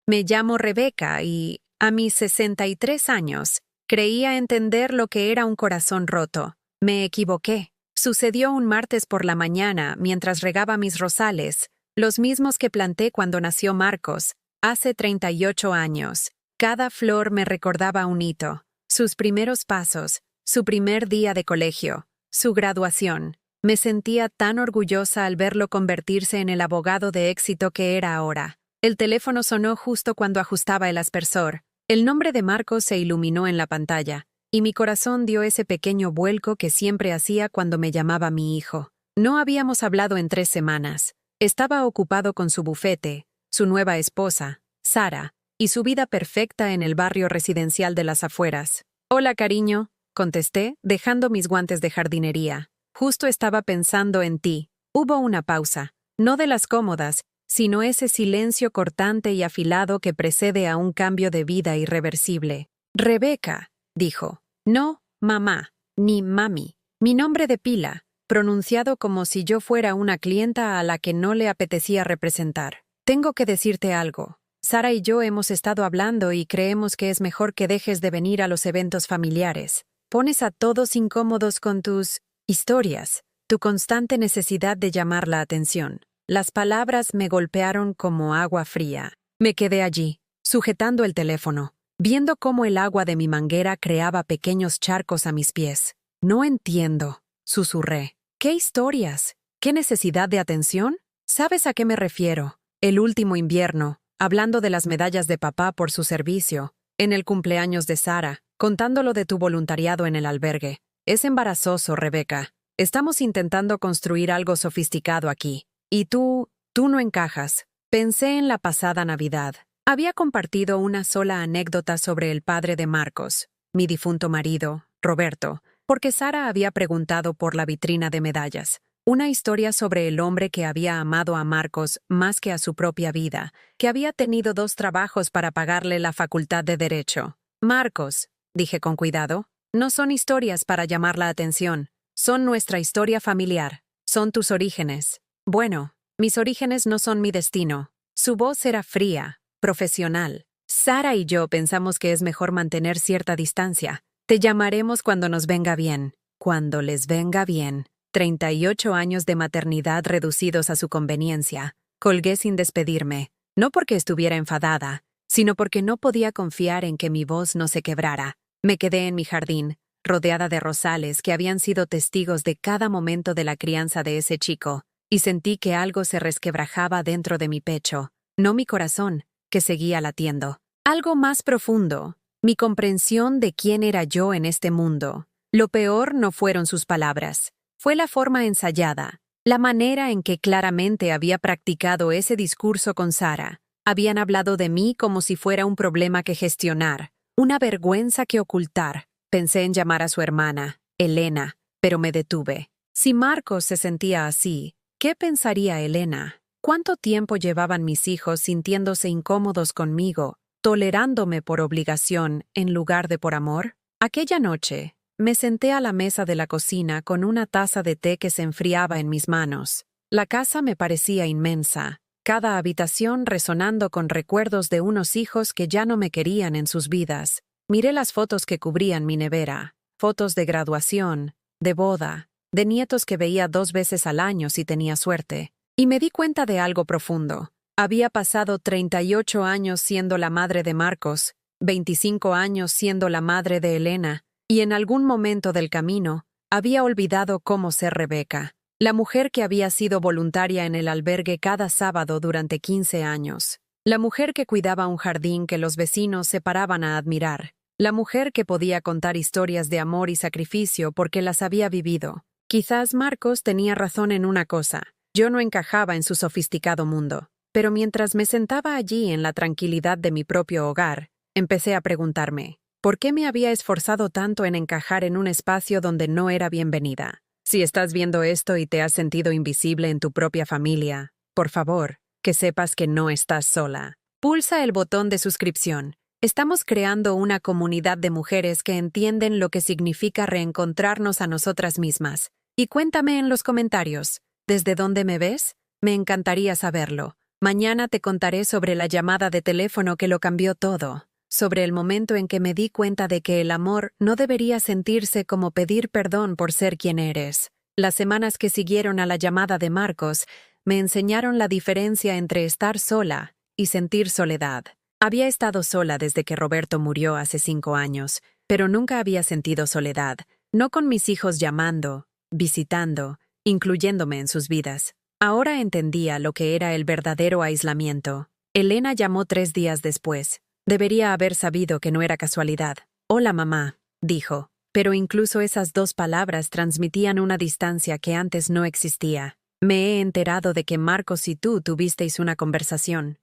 Me llamo Rebeca y, a mis 63 años, creía entender lo que era un corazón roto. Me equivoqué. Sucedió un martes por la mañana mientras regaba mis rosales, los mismos que planté cuando nació Marcos, hace 38 años. Cada flor me recordaba un hito, sus primeros pasos, su primer día de colegio, su graduación. Me sentía tan orgullosa al verlo convertirse en el abogado de éxito que era ahora. El teléfono sonó justo cuando ajustaba el aspersor. El nombre de Marcos se iluminó en la pantalla, y mi corazón dio ese pequeño vuelco que siempre hacía cuando me llamaba mi hijo. No habíamos hablado en 3 semanas. Estaba ocupado con su bufete, su nueva esposa, Sara, y su vida perfecta en el barrio residencial de las afueras. «Hola, cariño», contesté, dejando mis guantes de jardinería. «Justo estaba pensando en ti». Hubo una pausa, no de las cómodas, sino ese silencio cortante y afilado que precede a un cambio de vida irreversible. «Rebeca», dijo. «No, mamá, ni mami. Mi nombre de pila, pronunciado como si yo fuera una clienta a la que no le apetecía representar. Tengo que decirte algo. Sara y yo hemos estado hablando y creemos que es mejor que dejes de venir a los eventos familiares. Pones a todos incómodos con tus historias, tu constante necesidad de llamar la atención». Las palabras me golpearon como agua fría. Me quedé allí, sujetando el teléfono, viendo cómo el agua de mi manguera creaba pequeños charcos a mis pies. «No entiendo», susurré. «¿Qué historias? ¿Qué necesidad de atención? ¿Sabes a qué me refiero? El último invierno, hablando de las medallas de papá por su servicio, en el cumpleaños de Sara, contándolo de tu voluntariado en el albergue. Es embarazoso, Rebeca. Estamos intentando construir algo sofisticado aquí. Y tú no encajas». Pensé en la pasada Navidad. Había compartido una sola anécdota sobre el padre de Marcos, mi difunto marido, Roberto, porque Sara había preguntado por la vitrina de medallas. Una historia sobre el hombre que había amado a Marcos más que a su propia vida, que había tenido 2 trabajos para pagarle la facultad de Derecho. «Marcos», dije con cuidado, «no son historias para llamar la atención. Son nuestra historia familiar. Son tus orígenes». «Bueno, mis orígenes no son mi destino». Su voz era fría, profesional. «Sara y yo pensamos que es mejor mantener cierta distancia. Te llamaremos cuando nos venga bien». Cuando les venga bien. 38 años de maternidad reducidos a su conveniencia. Colgué sin despedirme, no porque estuviera enfadada, sino porque no podía confiar en que mi voz no se quebrara. Me quedé en mi jardín, rodeada de rosales que habían sido testigos de cada momento de la crianza de ese chico, y sentí que algo se resquebrajaba dentro de mi pecho, no mi corazón, que seguía latiendo. Algo más profundo, mi comprensión de quién era yo en este mundo. Lo peor no fueron sus palabras, fue la forma ensayada, la manera en que claramente había practicado ese discurso con Sara. Habían hablado de mí como si fuera un problema que gestionar, una vergüenza que ocultar. Pensé en llamar a su hermana, Elena, pero me detuve. Si Marcos se sentía así, ¿qué pensaría Elena? ¿Cuánto tiempo llevaban mis hijos sintiéndose incómodos conmigo, tolerándome por obligación en lugar de por amor? Aquella noche, me senté a la mesa de la cocina con una taza de té que se enfriaba en mis manos. La casa me parecía inmensa, cada habitación resonando con recuerdos de unos hijos que ya no me querían en sus vidas. Miré las fotos que cubrían mi nevera, fotos de graduación, de boda, de nietos que veía 2 veces al año si tenía suerte. Y me di cuenta de algo profundo. Había pasado 38 años siendo la madre de Marcos, 25 años siendo la madre de Elena, y en algún momento del camino, había olvidado cómo ser Rebeca, la mujer que había sido voluntaria en el albergue cada sábado durante 15 años. La mujer que cuidaba un jardín que los vecinos se paraban a admirar. La mujer que podía contar historias de amor y sacrificio porque las había vivido. Quizás Marcos tenía razón en una cosa. Yo no encajaba en su sofisticado mundo. Pero mientras me sentaba allí en la tranquilidad de mi propio hogar, empecé a preguntarme, ¿por qué me había esforzado tanto en encajar en un espacio donde no era bienvenida? Si estás viendo esto y te has sentido invisible en tu propia familia, por favor, que sepas que no estás sola. Pulsa el botón de suscripción. Estamos creando una comunidad de mujeres que entienden lo que significa reencontrarnos a nosotras mismas. Y cuéntame en los comentarios, ¿desde dónde me ves? Me encantaría saberlo. Mañana te contaré sobre la llamada de teléfono que lo cambió todo, sobre el momento en que me di cuenta de que el amor no debería sentirse como pedir perdón por ser quien eres. Las semanas que siguieron a la llamada de Marcos me enseñaron la diferencia entre estar sola y sentir soledad. Había estado sola desde que Roberto murió hace 5 años, pero nunca había sentido soledad, no con mis hijos llamando, visitando, incluyéndome en sus vidas. Ahora entendía lo que era el verdadero aislamiento. Elena llamó 3 días después. Debería haber sabido que no era casualidad. «Hola, mamá», dijo, pero incluso esas 2 palabras transmitían una distancia que antes no existía. «Me he enterado de que Marcos y tú tuvisteis una conversación.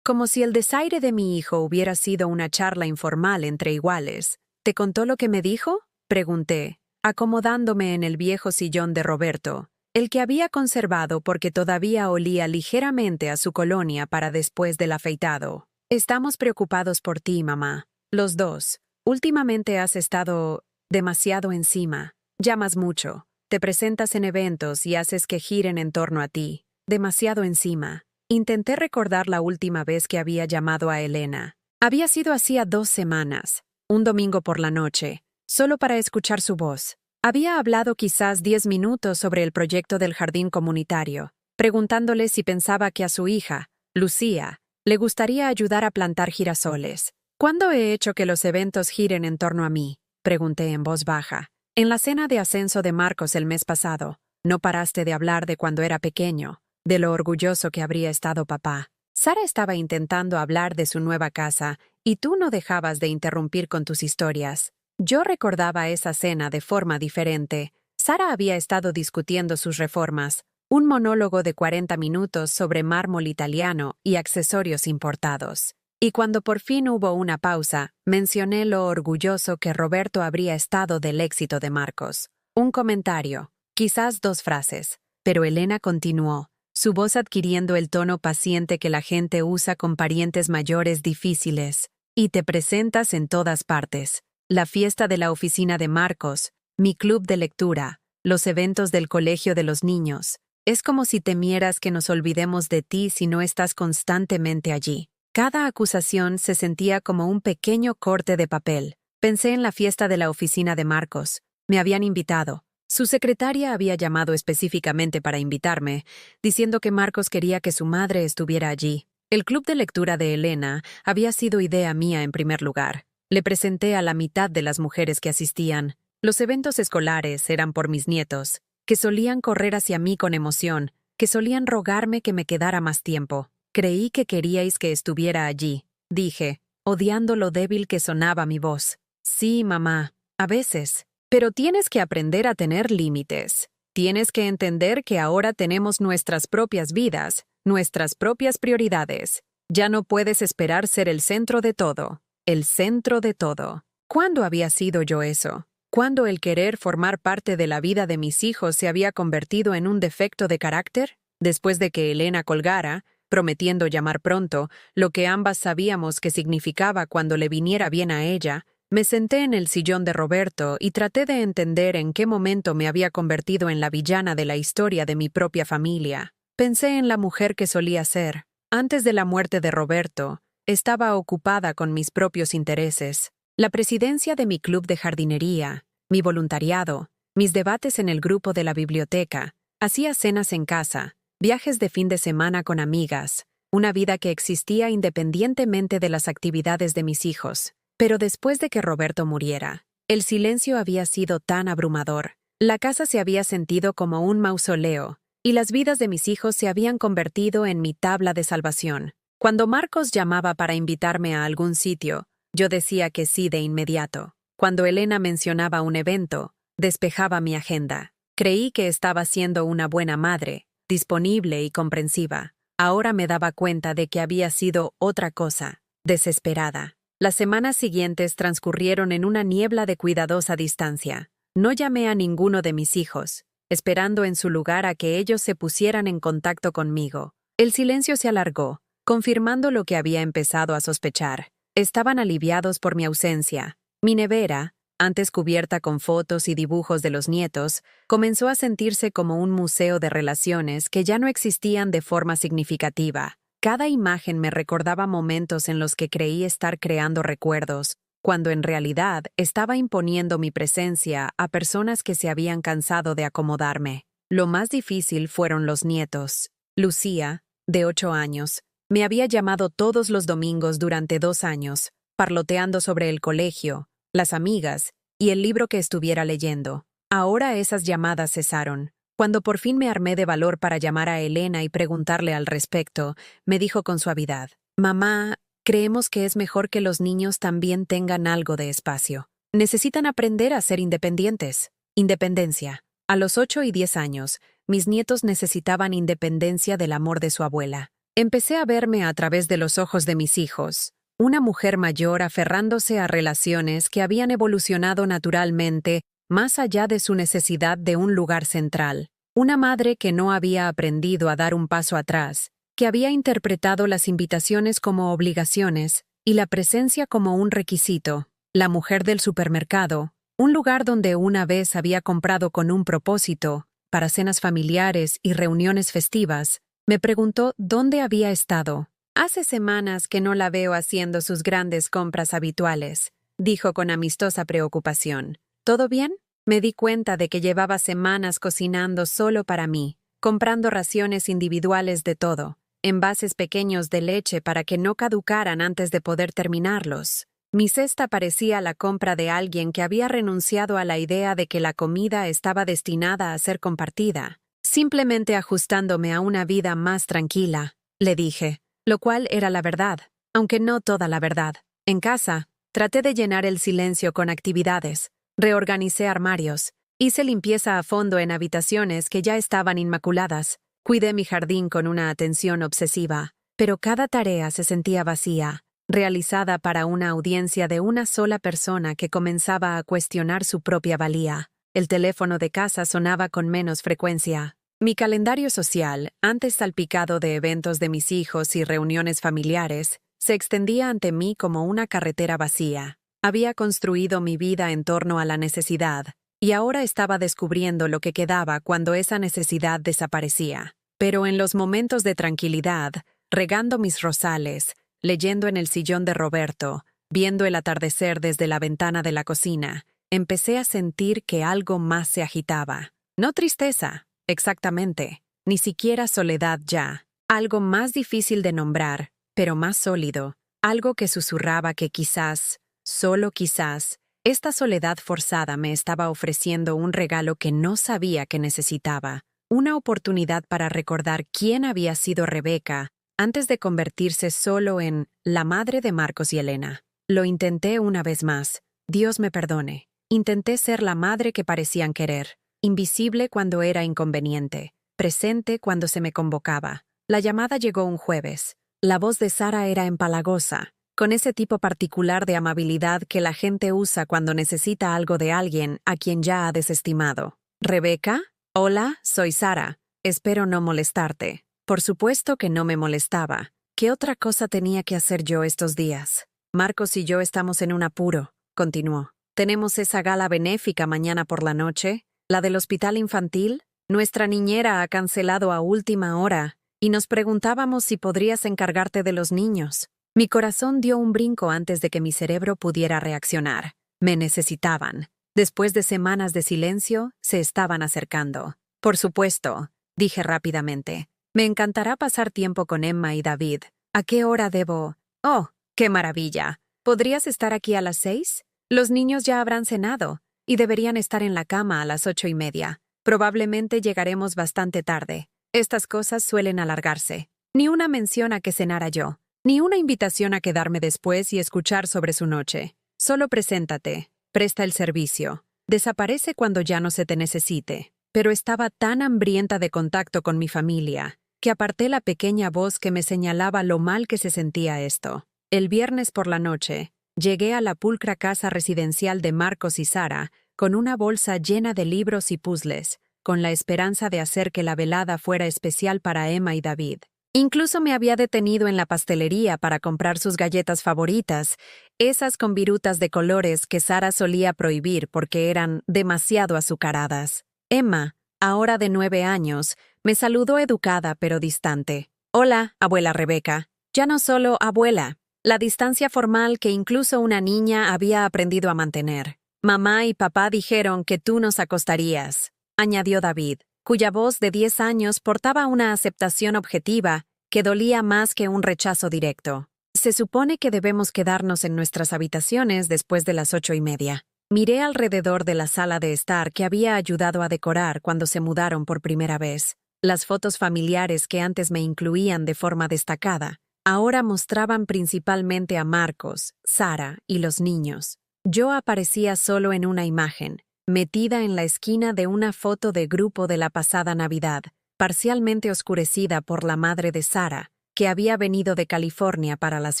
Como si el desaire de mi hijo hubiera sido una charla informal entre iguales. ¿Te contó lo que me dijo?», pregunté, acomodándome en el viejo sillón de Roberto, el que había conservado porque todavía olía ligeramente a su colonia para después del afeitado. «Estamos preocupados por ti, mamá. Los dos. Últimamente has estado demasiado encima. Llamas mucho. Te presentas en eventos y haces que giren en torno a ti. Demasiado encima». Intenté recordar la última vez que había llamado a Elena. Había sido hacía 2 semanas, un domingo por la noche, solo para escuchar su voz. Había hablado quizás 10 minutos sobre el proyecto del jardín comunitario, preguntándole si pensaba que a su hija, Lucía, le gustaría ayudar a plantar girasoles. «¿Cuándo he hecho que los eventos giren en torno a mí?», pregunté en voz baja. «En la cena de ascenso de Marcos el mes pasado, no paraste de hablar de cuando era pequeño, de lo orgulloso que habría estado papá. Sara estaba intentando hablar de su nueva casa y tú no dejabas de interrumpir con tus historias». Yo recordaba esa cena de forma diferente. Sara había estado discutiendo sus reformas, un monólogo de 40 minutos sobre mármol italiano y accesorios importados. Y cuando por fin hubo una pausa, mencioné lo orgulloso que Roberto habría estado del éxito de Marcos. Un comentario, quizás 2 frases, pero Elena continuó, su voz adquiriendo el tono paciente que la gente usa con parientes mayores difíciles. «Y te presentas en todas partes. La fiesta de la oficina de Marcos, mi club de lectura, los eventos del colegio de los niños. Es como si temieras que nos olvidemos de ti si no estás constantemente allí». Cada acusación se sentía como un pequeño corte de papel. Pensé en la fiesta de la oficina de Marcos. Me habían invitado. Su secretaria había llamado específicamente para invitarme, diciendo que Marcos quería que su madre estuviera allí. El club de lectura de Elena había sido idea mía en primer lugar. Le presenté a la mitad de las mujeres que asistían. Los eventos escolares eran por mis nietos, que solían correr hacia mí con emoción, que solían rogarme que me quedara más tiempo. «Creí que queríais que estuviera allí», dije, odiando lo débil que sonaba mi voz. «Sí, mamá, a veces. Pero tienes que aprender a tener límites. Tienes que entender que ahora tenemos nuestras propias vidas, nuestras propias prioridades. Ya no puedes esperar ser el centro de todo. El centro de todo». ¿Cuándo había sido yo eso? ¿Cuándo el querer formar parte de la vida de mis hijos se había convertido en un defecto de carácter? Después de que Elena colgara, prometiendo llamar pronto, lo que ambas sabíamos que significaba cuando le viniera bien a ella, me senté en el sillón de Roberto y traté de entender en qué momento me había convertido en la villana de la historia de mi propia familia. Pensé en la mujer que solía ser. Antes de la muerte de Roberto, estaba ocupada con mis propios intereses. La presidencia de mi club de jardinería, mi voluntariado, mis debates en el grupo de la biblioteca, hacía cenas en casa, viajes de fin de semana con amigas, una vida que existía independientemente de las actividades de mis hijos. Pero después de que Roberto muriera, el silencio había sido tan abrumador. La casa se había sentido como un mausoleo, y las vidas de mis hijos se habían convertido en mi tabla de salvación. Cuando Marcos llamaba para invitarme a algún sitio, yo decía que sí de inmediato. Cuando Elena mencionaba un evento, despejaba mi agenda. Creí que estaba siendo una buena madre, disponible y comprensiva. Ahora me daba cuenta de que había sido otra cosa, desesperada. Las semanas siguientes transcurrieron en una niebla de cuidadosa distancia. No llamé a ninguno de mis hijos, esperando en su lugar a que ellos se pusieran en contacto conmigo. El silencio se alargó, confirmando lo que había empezado a sospechar. Estaban aliviados por mi ausencia. Mi nevera, antes cubierta con fotos y dibujos de los nietos, comenzó a sentirse como un museo de relaciones que ya no existían de forma significativa. Cada imagen me recordaba momentos en los que creí estar creando recuerdos, cuando en realidad estaba imponiendo mi presencia a personas que se habían cansado de acomodarme. Lo más difícil fueron los nietos. Lucía, de 8 años, me había llamado todos los domingos durante 2 años, parloteando sobre el colegio, las amigas y el libro que estuviera leyendo. Ahora esas llamadas cesaron. Cuando por fin me armé de valor para llamar a Elena y preguntarle al respecto, me dijo con suavidad: «Mamá, creemos que es mejor que los niños también tengan algo de espacio. Necesitan aprender a ser independientes». Independencia. A los 8 y 10 años, mis nietos necesitaban independencia del amor de su abuela. Empecé a verme a través de los ojos de mis hijos, una mujer mayor aferrándose a relaciones que habían evolucionado naturalmente más allá de su necesidad de un lugar central. Una madre que no había aprendido a dar un paso atrás, que había interpretado las invitaciones como obligaciones y la presencia como un requisito. La mujer del supermercado, un lugar donde una vez había comprado con un propósito, para cenas familiares y reuniones festivas, me preguntó dónde había estado. «Hace semanas que no la veo haciendo sus grandes compras habituales», dijo con amistosa preocupación. «¿Todo bien?» Me di cuenta de que llevaba semanas cocinando solo para mí, comprando raciones individuales de todo, envases pequeños de leche para que no caducaran antes de poder terminarlos. Mi cesta parecía la compra de alguien que había renunciado a la idea de que la comida estaba destinada a ser compartida, simplemente ajustándome a una vida más tranquila, le dije, lo cual era la verdad, aunque no toda la verdad. En casa, traté de llenar el silencio con actividades, reorganicé armarios, hice limpieza a fondo en habitaciones que ya estaban inmaculadas, cuidé mi jardín con una atención obsesiva, pero cada tarea se sentía vacía, realizada para una audiencia de una sola persona que comenzaba a cuestionar su propia valía. El teléfono de casa sonaba con menos frecuencia. Mi calendario social, antes salpicado de eventos de mis hijos y reuniones familiares, se extendía ante mí como una carretera vacía. Había construido mi vida en torno a la necesidad, y ahora estaba descubriendo lo que quedaba cuando esa necesidad desaparecía. Pero en los momentos de tranquilidad, regando mis rosales, leyendo en el sillón de Roberto, viendo el atardecer desde la ventana de la cocina, empecé a sentir que algo más se agitaba. No tristeza, exactamente, ni siquiera soledad ya. Algo más difícil de nombrar, pero más sólido. Algo que susurraba que quizás, solo quizás, esta soledad forzada me estaba ofreciendo un regalo que no sabía que necesitaba. Una oportunidad para recordar quién había sido Rebeca antes de convertirse solo en la madre de Marcos y Elena. Lo intenté una vez más. Dios me perdone. Intenté ser la madre que parecían querer, invisible cuando era inconveniente, presente cuando se me convocaba. La llamada llegó un jueves. La voz de Sara era empalagosa, con ese tipo particular de amabilidad que la gente usa cuando necesita algo de alguien a quien ya ha desestimado. «¿Rebeca? Hola, soy Sara. Espero no molestarte». Por supuesto que no me molestaba. ¿Qué otra cosa tenía que hacer yo estos días? «Marcos y yo estamos en un apuro», continuó. «Tenemos esa gala benéfica mañana por la noche, la del hospital infantil. Nuestra niñera ha cancelado a última hora y nos preguntábamos si podrías encargarte de los niños». Mi corazón dio un brinco antes de que mi cerebro pudiera reaccionar. Me necesitaban. Después de semanas de silencio, se estaban acercando. «Por supuesto», dije rápidamente. «Me encantará pasar tiempo con Emma y David. ¿A qué hora debo?» «Oh, qué maravilla. ¿Podrías estar aquí a las 6? Los niños ya habrán cenado y deberían estar en la cama a las 8:30. Probablemente llegaremos bastante tarde. Estas cosas suelen alargarse. Ni una mención a que cenara yo, ni una invitación a quedarme después y escuchar sobre su noche. Solo preséntate, presta el servicio. Desaparece cuando ya no se te necesite». Pero estaba tan hambrienta de contacto con mi familia que aparté la pequeña voz que me señalaba lo mal que se sentía esto. El viernes por la noche, llegué a la pulcra casa residencial de Marcos y Sara con una bolsa llena de libros y puzzles, con la esperanza de hacer que la velada fuera especial para Emma y David. Incluso me había detenido en la pastelería para comprar sus galletas favoritas, esas con virutas de colores que Sara solía prohibir porque eran demasiado azucaradas. Emma, ahora de 9 años, me saludó educada pero distante. Hola, abuela Rebeca. Ya no solo abuela, la distancia formal que incluso una niña había aprendido a mantener. Mamá y papá dijeron que tú nos acostarías, añadió David, cuya voz de 10 años portaba una aceptación objetiva que dolía más que un rechazo directo. Se supone que debemos quedarnos en nuestras habitaciones después de las 8:30. Miré alrededor de la sala de estar que había ayudado a decorar cuando se mudaron por primera vez. Las fotos familiares que antes me incluían de forma destacada, ahora mostraban principalmente a Marcos, Sara y los niños. Yo aparecía solo en una imagen, metida en la esquina de una foto de grupo de la pasada Navidad, parcialmente oscurecida por la madre de Sara, que había venido de California para las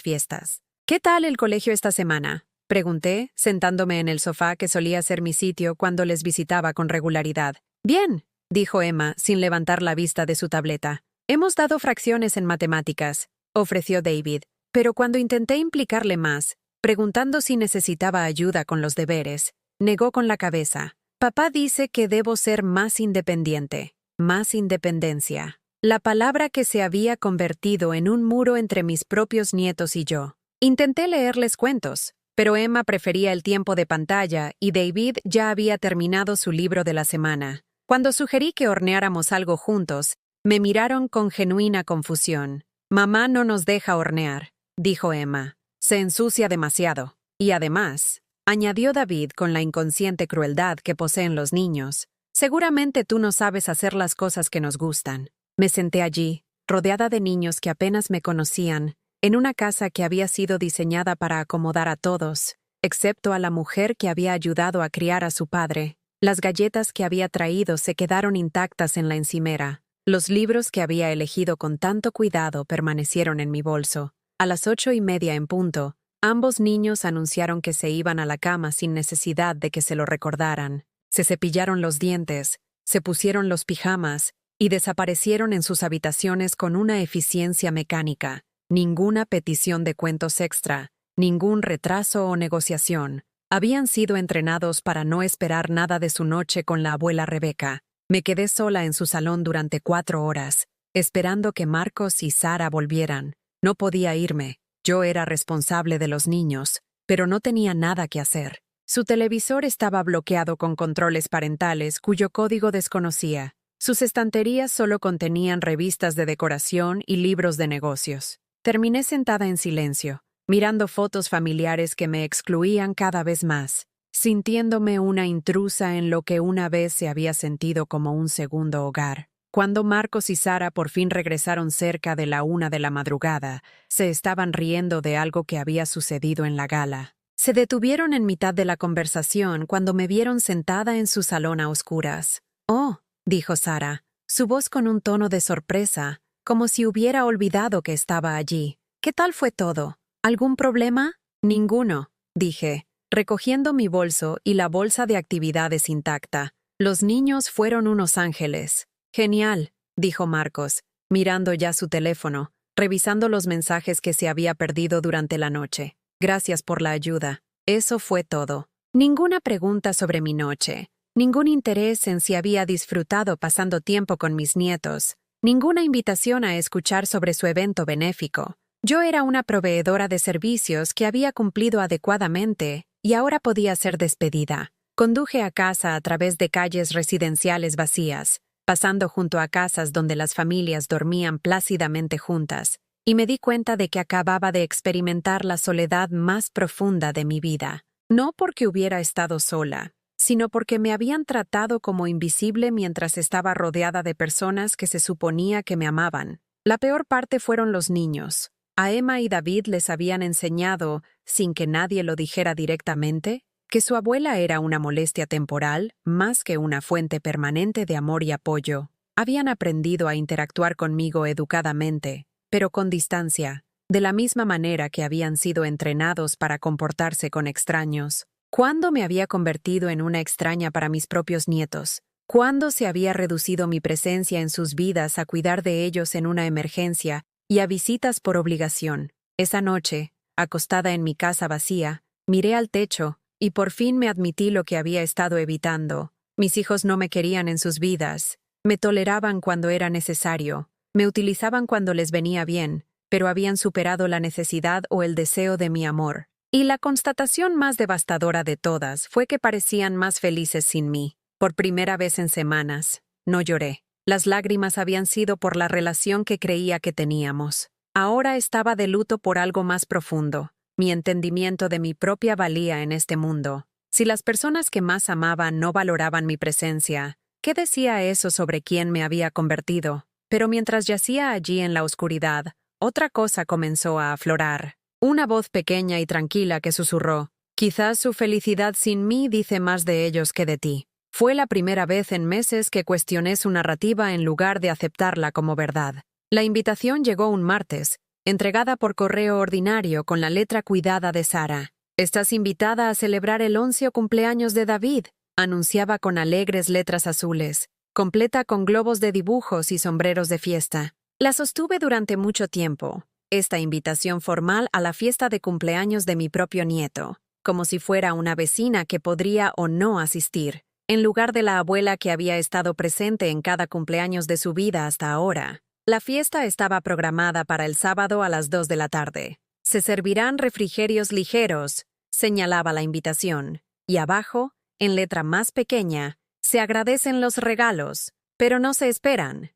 fiestas. ¿Qué tal el colegio esta semana?, pregunté, sentándome en el sofá que solía ser mi sitio cuando les visitaba con regularidad. Bien, dijo Emma, sin levantar la vista de su tableta. Hemos dado fracciones en matemáticas, ofreció David, pero cuando intenté implicarle más, preguntando si necesitaba ayuda con los deberes, negó con la cabeza. Papá dice que debo ser más independiente. Más independencia. La palabra que se había convertido en un muro entre mis propios nietos y yo. Intenté leerles cuentos, pero Emma prefería el tiempo de pantalla y David ya había terminado su libro de la semana. Cuando sugerí que horneáramos algo juntos, me miraron con genuina confusión. Mamá no nos deja hornear, dijo Emma. Se ensucia demasiado. Y además, añadió David con la inconsciente crueldad que poseen los niños, seguramente tú no sabes hacer las cosas que nos gustan. Me senté allí, rodeada de niños que apenas me conocían, en una casa que había sido diseñada para acomodar a todos, excepto a la mujer que había ayudado a criar a su padre. Las galletas que había traído se quedaron intactas en la encimera. Los libros que había elegido con tanto cuidado permanecieron en mi bolso. A las 8:30 en punto, ambos niños anunciaron que se iban a la cama sin necesidad de que se lo recordaran. Se cepillaron los dientes, se pusieron los pijamas y desaparecieron en sus habitaciones con una eficiencia mecánica. Ninguna petición de cuentos extra, ningún retraso o negociación. Habían sido entrenados para no esperar nada de su noche con la abuela Rebeca. Me quedé sola en su salón durante 4 horas, esperando que Marcos y Sara volvieran. No podía irme. Yo era responsable de los niños, pero no tenía nada que hacer. Su televisor estaba bloqueado con controles parentales cuyo código desconocía. Sus estanterías solo contenían revistas de decoración y libros de negocios. Terminé sentada en silencio, mirando fotos familiares que me excluían cada vez más, sintiéndome una intrusa en lo que una vez se había sentido como un segundo hogar. Cuando Marcos y Sara por fin regresaron cerca de la 1 de la madrugada, se estaban riendo de algo que había sucedido en la gala. Se detuvieron en mitad de la conversación cuando me vieron sentada en su salón a oscuras. «Oh», dijo Sara, su voz con un tono de sorpresa, como si hubiera olvidado que estaba allí. «¿Qué tal fue todo? ¿Algún problema?» «Ninguno», dije, recogiendo mi bolso y la bolsa de actividades intacta. «Los niños fueron unos ángeles». «Genial», dijo Marcos, mirando ya su teléfono, revisando los mensajes que se había perdido durante la noche. «Gracias por la ayuda». Eso fue todo. Ninguna pregunta sobre mi noche, ningún interés en si había disfrutado pasando tiempo con mis nietos, ninguna invitación a escuchar sobre su evento benéfico. Yo era una proveedora de servicios que había cumplido adecuadamente y ahora podía ser despedida. Conduje a casa a través de calles residenciales vacías, pasando junto a casas donde las familias dormían plácidamente juntas, y me di cuenta de que acababa de experimentar la soledad más profunda de mi vida. No porque hubiera estado sola, sino porque me habían tratado como invisible mientras estaba rodeada de personas que se suponía que me amaban. La peor parte fueron los niños. A Emma y David les habían enseñado, sin que nadie lo dijera directamente, que su abuela era una molestia temporal más que una fuente permanente de amor y apoyo. Habían aprendido a interactuar conmigo educadamente, pero con distancia, de la misma manera que habían sido entrenados para comportarse con extraños. ¿Cuándo me había convertido en una extraña para mis propios nietos? ¿Cuándo se había reducido mi presencia en sus vidas a cuidar de ellos en una emergencia y a visitas por obligación? Esa noche, acostada en mi casa vacía, miré al techo y por fin me admití lo que había estado evitando. Mis hijos no me querían en sus vidas, me toleraban cuando era necesario, me utilizaban cuando les venía bien, pero habían superado la necesidad o el deseo de mi amor. Y la constatación más devastadora de todas fue que parecían más felices sin mí. Por primera vez en semanas, no lloré. Las lágrimas habían sido por la relación que creía que teníamos. Ahora estaba de luto por algo más profundo, mi entendimiento de mi propia valía en este mundo. Si las personas que más amaban no valoraban mi presencia, ¿qué decía eso sobre quién me había convertido? Pero mientras yacía allí en la oscuridad, otra cosa comenzó a aflorar. Una voz pequeña y tranquila que susurró: «Quizás su felicidad sin mí dice más de ellos que de ti». Fue la primera vez en meses que cuestioné su narrativa en lugar de aceptarla como verdad. La invitación llegó un martes, entregada por correo ordinario con la letra cuidada de Sara. «Estás invitada a celebrar el 11º cumpleaños de David», anunciaba con alegres letras azules, completa con globos de dibujos y sombreros de fiesta. La sostuve durante mucho tiempo, esta invitación formal a la fiesta de cumpleaños de mi propio nieto, como si fuera una vecina que podría o no asistir, en lugar de la abuela que había estado presente en cada cumpleaños de su vida hasta ahora. La fiesta estaba programada para el sábado a las 2 de la tarde. «Se servirán refrigerios ligeros», señalaba la invitación, y abajo, en letra más pequeña, «Se agradecen los regalos, pero no se esperan,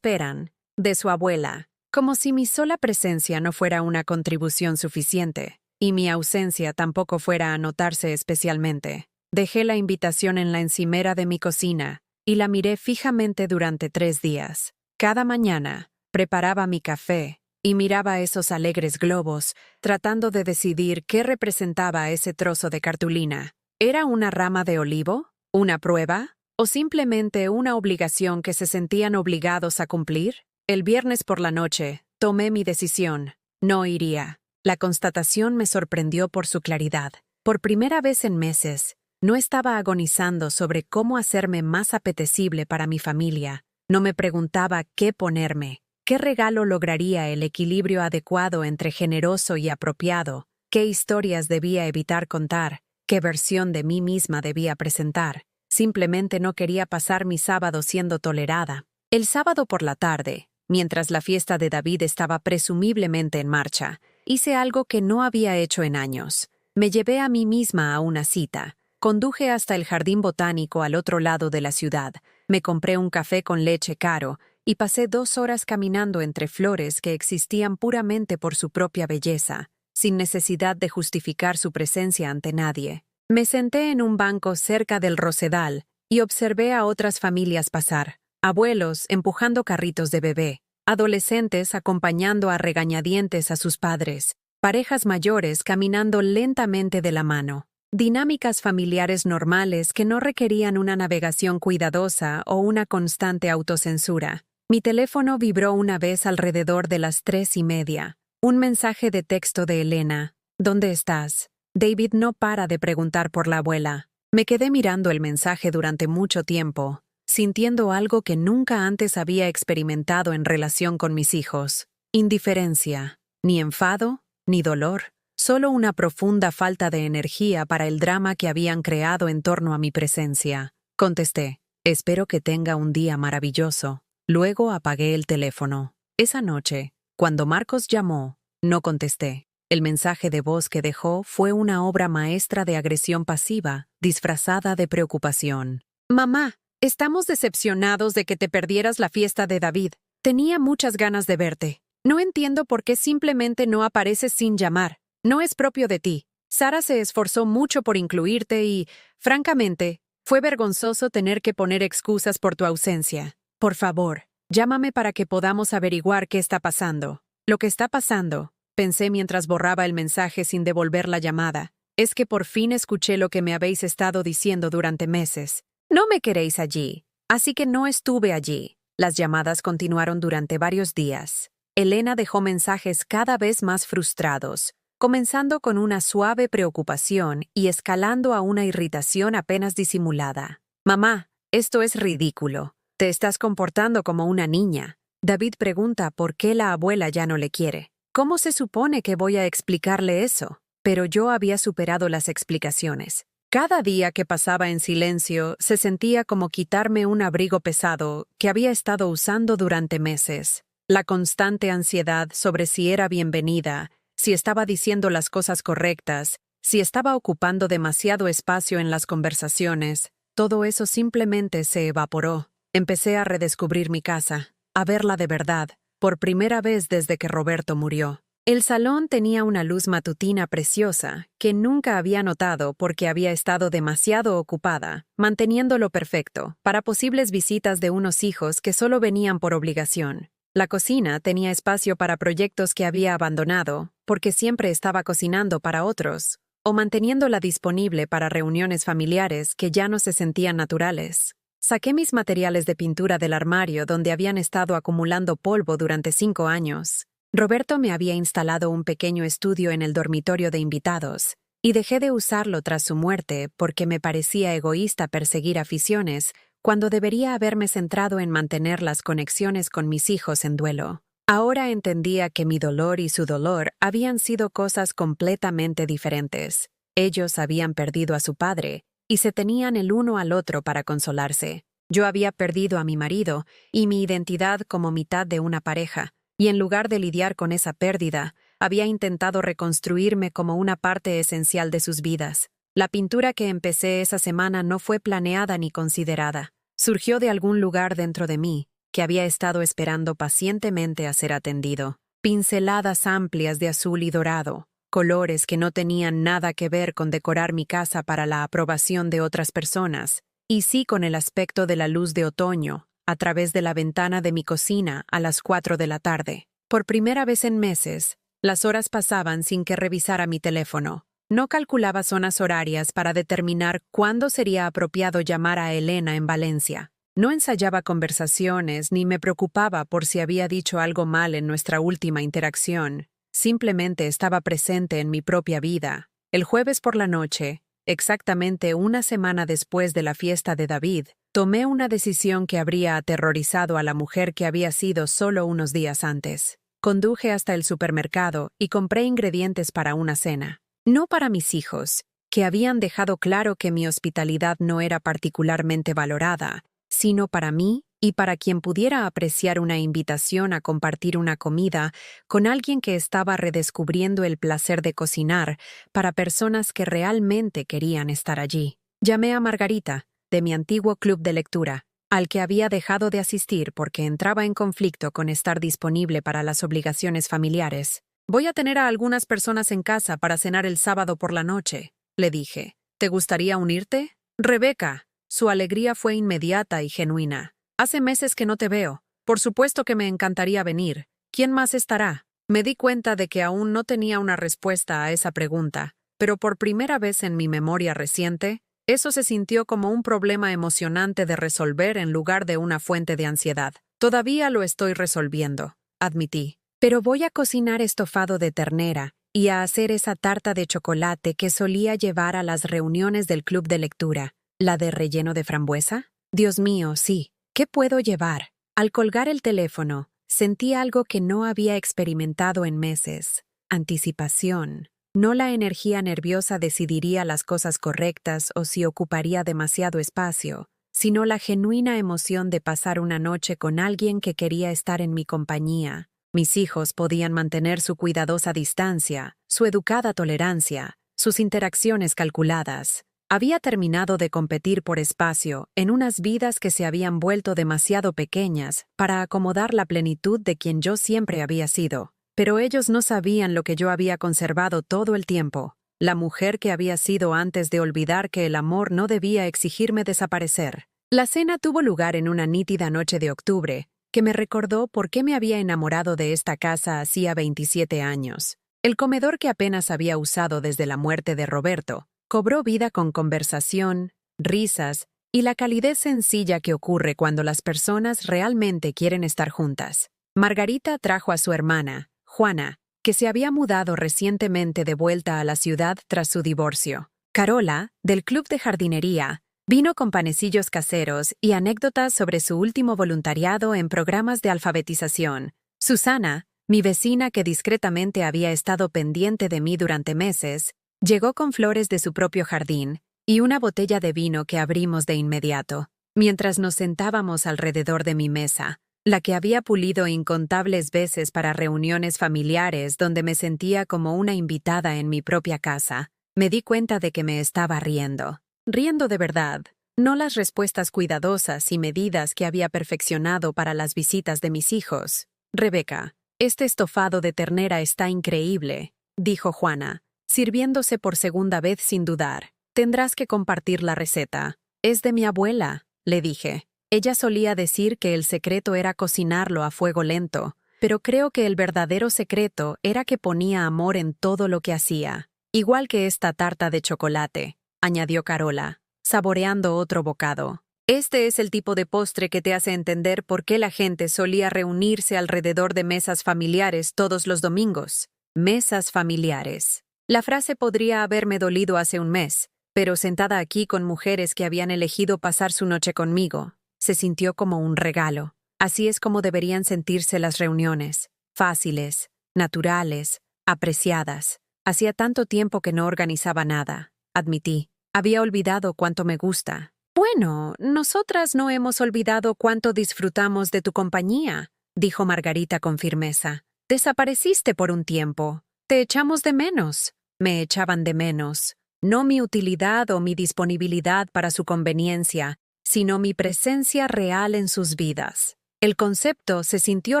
de su abuela», como si mi sola presencia no fuera una contribución suficiente, y mi ausencia tampoco fuera a notarse especialmente. Dejé la invitación en la encimera de mi cocina y la miré fijamente durante 3 días. Cada mañana, preparaba mi café y miraba esos alegres globos, tratando de decidir qué representaba ese trozo de cartulina. ¿Era una rama de olivo? ¿Una prueba? ¿O simplemente una obligación que se sentían obligados a cumplir? El viernes por la noche, tomé mi decisión. No iría. La constatación me sorprendió por su claridad. Por primera vez en meses, no estaba agonizando sobre cómo hacerme más apetecible para mi familia. No me preguntaba qué ponerme, qué regalo lograría el equilibrio adecuado entre generoso y apropiado, qué historias debía evitar contar, qué versión de mí misma debía presentar. Simplemente no quería pasar mi sábado siendo tolerada. El sábado por la tarde, mientras la fiesta de David estaba presumiblemente en marcha, hice algo que no había hecho en años. Me llevé a mí misma a una cita. Conduje hasta el jardín botánico al otro lado de la ciudad, me compré un café con leche caro y pasé 2 horas caminando entre flores que existían puramente por su propia belleza, sin necesidad de justificar su presencia ante nadie. Me senté en un banco cerca del rosedal y observé a otras familias pasar, abuelos empujando carritos de bebé, adolescentes acompañando a regañadientes a sus padres, parejas mayores caminando lentamente de la mano. Dinámicas familiares normales que no requerían una navegación cuidadosa o una constante autocensura. Mi teléfono vibró una vez alrededor de las 3:30. Un mensaje de texto de Elena. «¿Dónde estás?» David no para de preguntar por la abuela. Me quedé mirando el mensaje durante mucho tiempo, sintiendo algo que nunca antes había experimentado en relación con mis hijos. Indiferencia. Ni enfado, ni dolor. Solo una profunda falta de energía para el drama que habían creado en torno a mi presencia. Contesté: «Espero que tenga un día maravilloso». Luego apagué el teléfono. Esa noche, cuando Marcos llamó, no contesté. El mensaje de voz que dejó fue una obra maestra de agresión pasiva, disfrazada de preocupación. «Mamá, estamos decepcionados de que te perdieras la fiesta de David. Tenía muchas ganas de verte. No entiendo por qué simplemente no apareces sin llamar. No es propio de ti. Sara se esforzó mucho por incluirte y, francamente, fue vergonzoso tener que poner excusas por tu ausencia. Por favor, llámame para que podamos averiguar qué está pasando». «Lo que está pasando», pensé mientras borraba el mensaje sin devolver la llamada, «es que por fin escuché lo que me habéis estado diciendo durante meses. No me queréis allí, así que no estuve allí». Las llamadas continuaron durante varios días. Elena dejó mensajes cada vez más frustrados, comenzando con una suave preocupación y escalando a una irritación apenas disimulada. «Mamá, Esto es ridículo. Te estás comportando como una niña. David pregunta por qué la abuela ya no le quiere. ¿Cómo se supone que voy a explicarle eso? Pero yo había superado las explicaciones. Cada día que pasaba en silencio se sentía como quitarme un abrigo pesado que había estado usando durante meses. La constante ansiedad sobre si era bienvenida, si estaba diciendo las cosas correctas, si estaba ocupando demasiado espacio en las conversaciones, todo eso simplemente se evaporó. Empecé a redescubrir mi casa, a verla de verdad, por primera vez desde que Roberto murió. El salón tenía una luz matutina preciosa que nunca había notado porque había estado demasiado ocupada, manteniéndolo perfecto para posibles visitas de unos hijos que solo venían por obligación. La cocina tenía espacio para proyectos que había abandonado porque siempre estaba cocinando para otros o manteniéndola disponible para reuniones familiares que ya no se sentían naturales. Saqué mis materiales de pintura del armario donde habían estado acumulando polvo durante 5 años. Roberto me había instalado un pequeño estudio en el dormitorio de invitados, y dejé de usarlo tras su muerte porque me parecía egoísta perseguir aficiones cuando debería haberme centrado en mantener las conexiones con mis hijos en duelo. Ahora entendía que mi dolor y su dolor habían sido cosas completamente diferentes. Ellos habían perdido a su padre, y se tenían el uno al otro para consolarse. Yo había perdido a mi marido y mi identidad como mitad de una pareja, y en lugar de lidiar con esa pérdida, había intentado reconstruirme como una parte esencial de sus vidas. La pintura que empecé esa semana no fue planeada ni considerada. Surgió de algún lugar dentro de mí, que había estado esperando pacientemente a ser atendido. Pinceladas amplias de azul y dorado, colores que no tenían nada que ver con decorar mi casa para la aprobación de otras personas, y sí con el aspecto de la luz de otoño, a través de la ventana de mi cocina a las 4 de la tarde. Por primera vez en meses, las horas pasaban sin que revisara mi teléfono. No calculaba zonas horarias para determinar cuándo sería apropiado llamar a Elena en Valencia. No ensayaba conversaciones ni me preocupaba por si había dicho algo mal en nuestra última interacción. Simplemente estaba presente en mi propia vida. El jueves por la noche, exactamente una semana después de la fiesta de David, tomé una decisión que habría aterrorizado a la mujer que había sido solo unos días antes. Conduje hasta el supermercado y compré ingredientes para una cena. No para mis hijos, que habían dejado claro que mi hospitalidad no era particularmente valorada, sino para mí y para quien pudiera apreciar una invitación a compartir una comida con alguien que estaba redescubriendo el placer de cocinar para personas que realmente querían estar allí. Llamé a Margarita, de mi antiguo club de lectura, al que había dejado de asistir porque entraba en conflicto con estar disponible para las obligaciones familiares. «Voy a tener a algunas personas en casa para cenar el sábado por la noche», le dije. «¿Te gustaría unirte?» «Rebeca». Su alegría fue inmediata y genuina. «Hace meses que no te veo. Por supuesto que me encantaría venir. ¿Quién más estará?» Me di cuenta de que aún no tenía una respuesta a esa pregunta, pero por primera vez en mi memoria reciente, eso se sintió como un problema emocionante de resolver en lugar de una fuente de ansiedad. «Todavía lo estoy resolviendo», admití. «Pero voy a cocinar estofado de ternera y a hacer esa tarta de chocolate que solía llevar a las reuniones del club de lectura. ¿La de relleno de frambuesa? Dios mío, sí. ¿Qué puedo llevar?» Al colgar el teléfono, sentí algo que no había experimentado en meses. Anticipación. No la energía nerviosa decidiría las cosas correctas o si ocuparía demasiado espacio, sino la genuina emoción de pasar una noche con alguien que quería estar en mi compañía. Mis hijos podían mantener su cuidadosa distancia, su educada tolerancia, sus interacciones calculadas. Había terminado de competir por espacio en unas vidas que se habían vuelto demasiado pequeñas para acomodar la plenitud de quien yo siempre había sido. Pero ellos no sabían lo que yo había conservado todo el tiempo, la mujer que había sido antes de olvidar que el amor no debía exigirme desaparecer. La cena tuvo lugar en una nítida noche de octubre, que me recordó por qué me había enamorado de esta casa hacía 27 años. El comedor que apenas había usado desde la muerte de Roberto cobró vida con conversación, risas y la calidez sencilla que ocurre cuando las personas realmente quieren estar juntas. Margarita trajo a su hermana, Juana, que se había mudado recientemente de vuelta a la ciudad tras su divorcio. Carola, del club de jardinería, Vino con panecillos caseros y anécdotas sobre su último voluntariado en programas de alfabetización. Susana, mi vecina que discretamente había estado pendiente de mí durante meses, llegó con flores de su propio jardín y una botella de vino que abrimos de inmediato, mientras nos sentábamos alrededor de mi mesa, la que había pulido incontables veces para reuniones familiares donde me sentía como una invitada en mi propia casa. Me di cuenta de que me estaba riendo. Riendo de verdad, no las respuestas cuidadosas y medidas que había perfeccionado para las visitas de mis hijos. Rebeca, este estofado de ternera está increíble, dijo Juana, sirviéndose por segunda vez sin dudar. Tendrás que compartir la receta. Es de mi abuela, le dije. Ella solía decir que el secreto era cocinarlo a fuego lento, pero creo que el verdadero secreto era que ponía amor en todo lo que hacía. Igual que esta tarta de chocolate, añadió Carola, saboreando otro bocado. Este es el tipo de postre que te hace entender por qué la gente solía reunirse alrededor de mesas familiares todos los domingos. Mesas familiares. La frase podría haberme dolido hace un mes, pero sentada aquí con mujeres que habían elegido pasar su noche conmigo, se sintió como un regalo. Así es como deberían sentirse las reuniones. Fáciles, naturales, apreciadas. Hacía tanto tiempo que no organizaba nada, admití. Había olvidado cuánto me gusta. Bueno, nosotras no hemos olvidado cuánto disfrutamos de tu compañía, dijo Margarita con firmeza. Desapareciste por un tiempo. Te echamos de menos. Me echaban de menos. No mi utilidad o mi disponibilidad para su conveniencia, sino mi presencia real en sus vidas. El concepto se sintió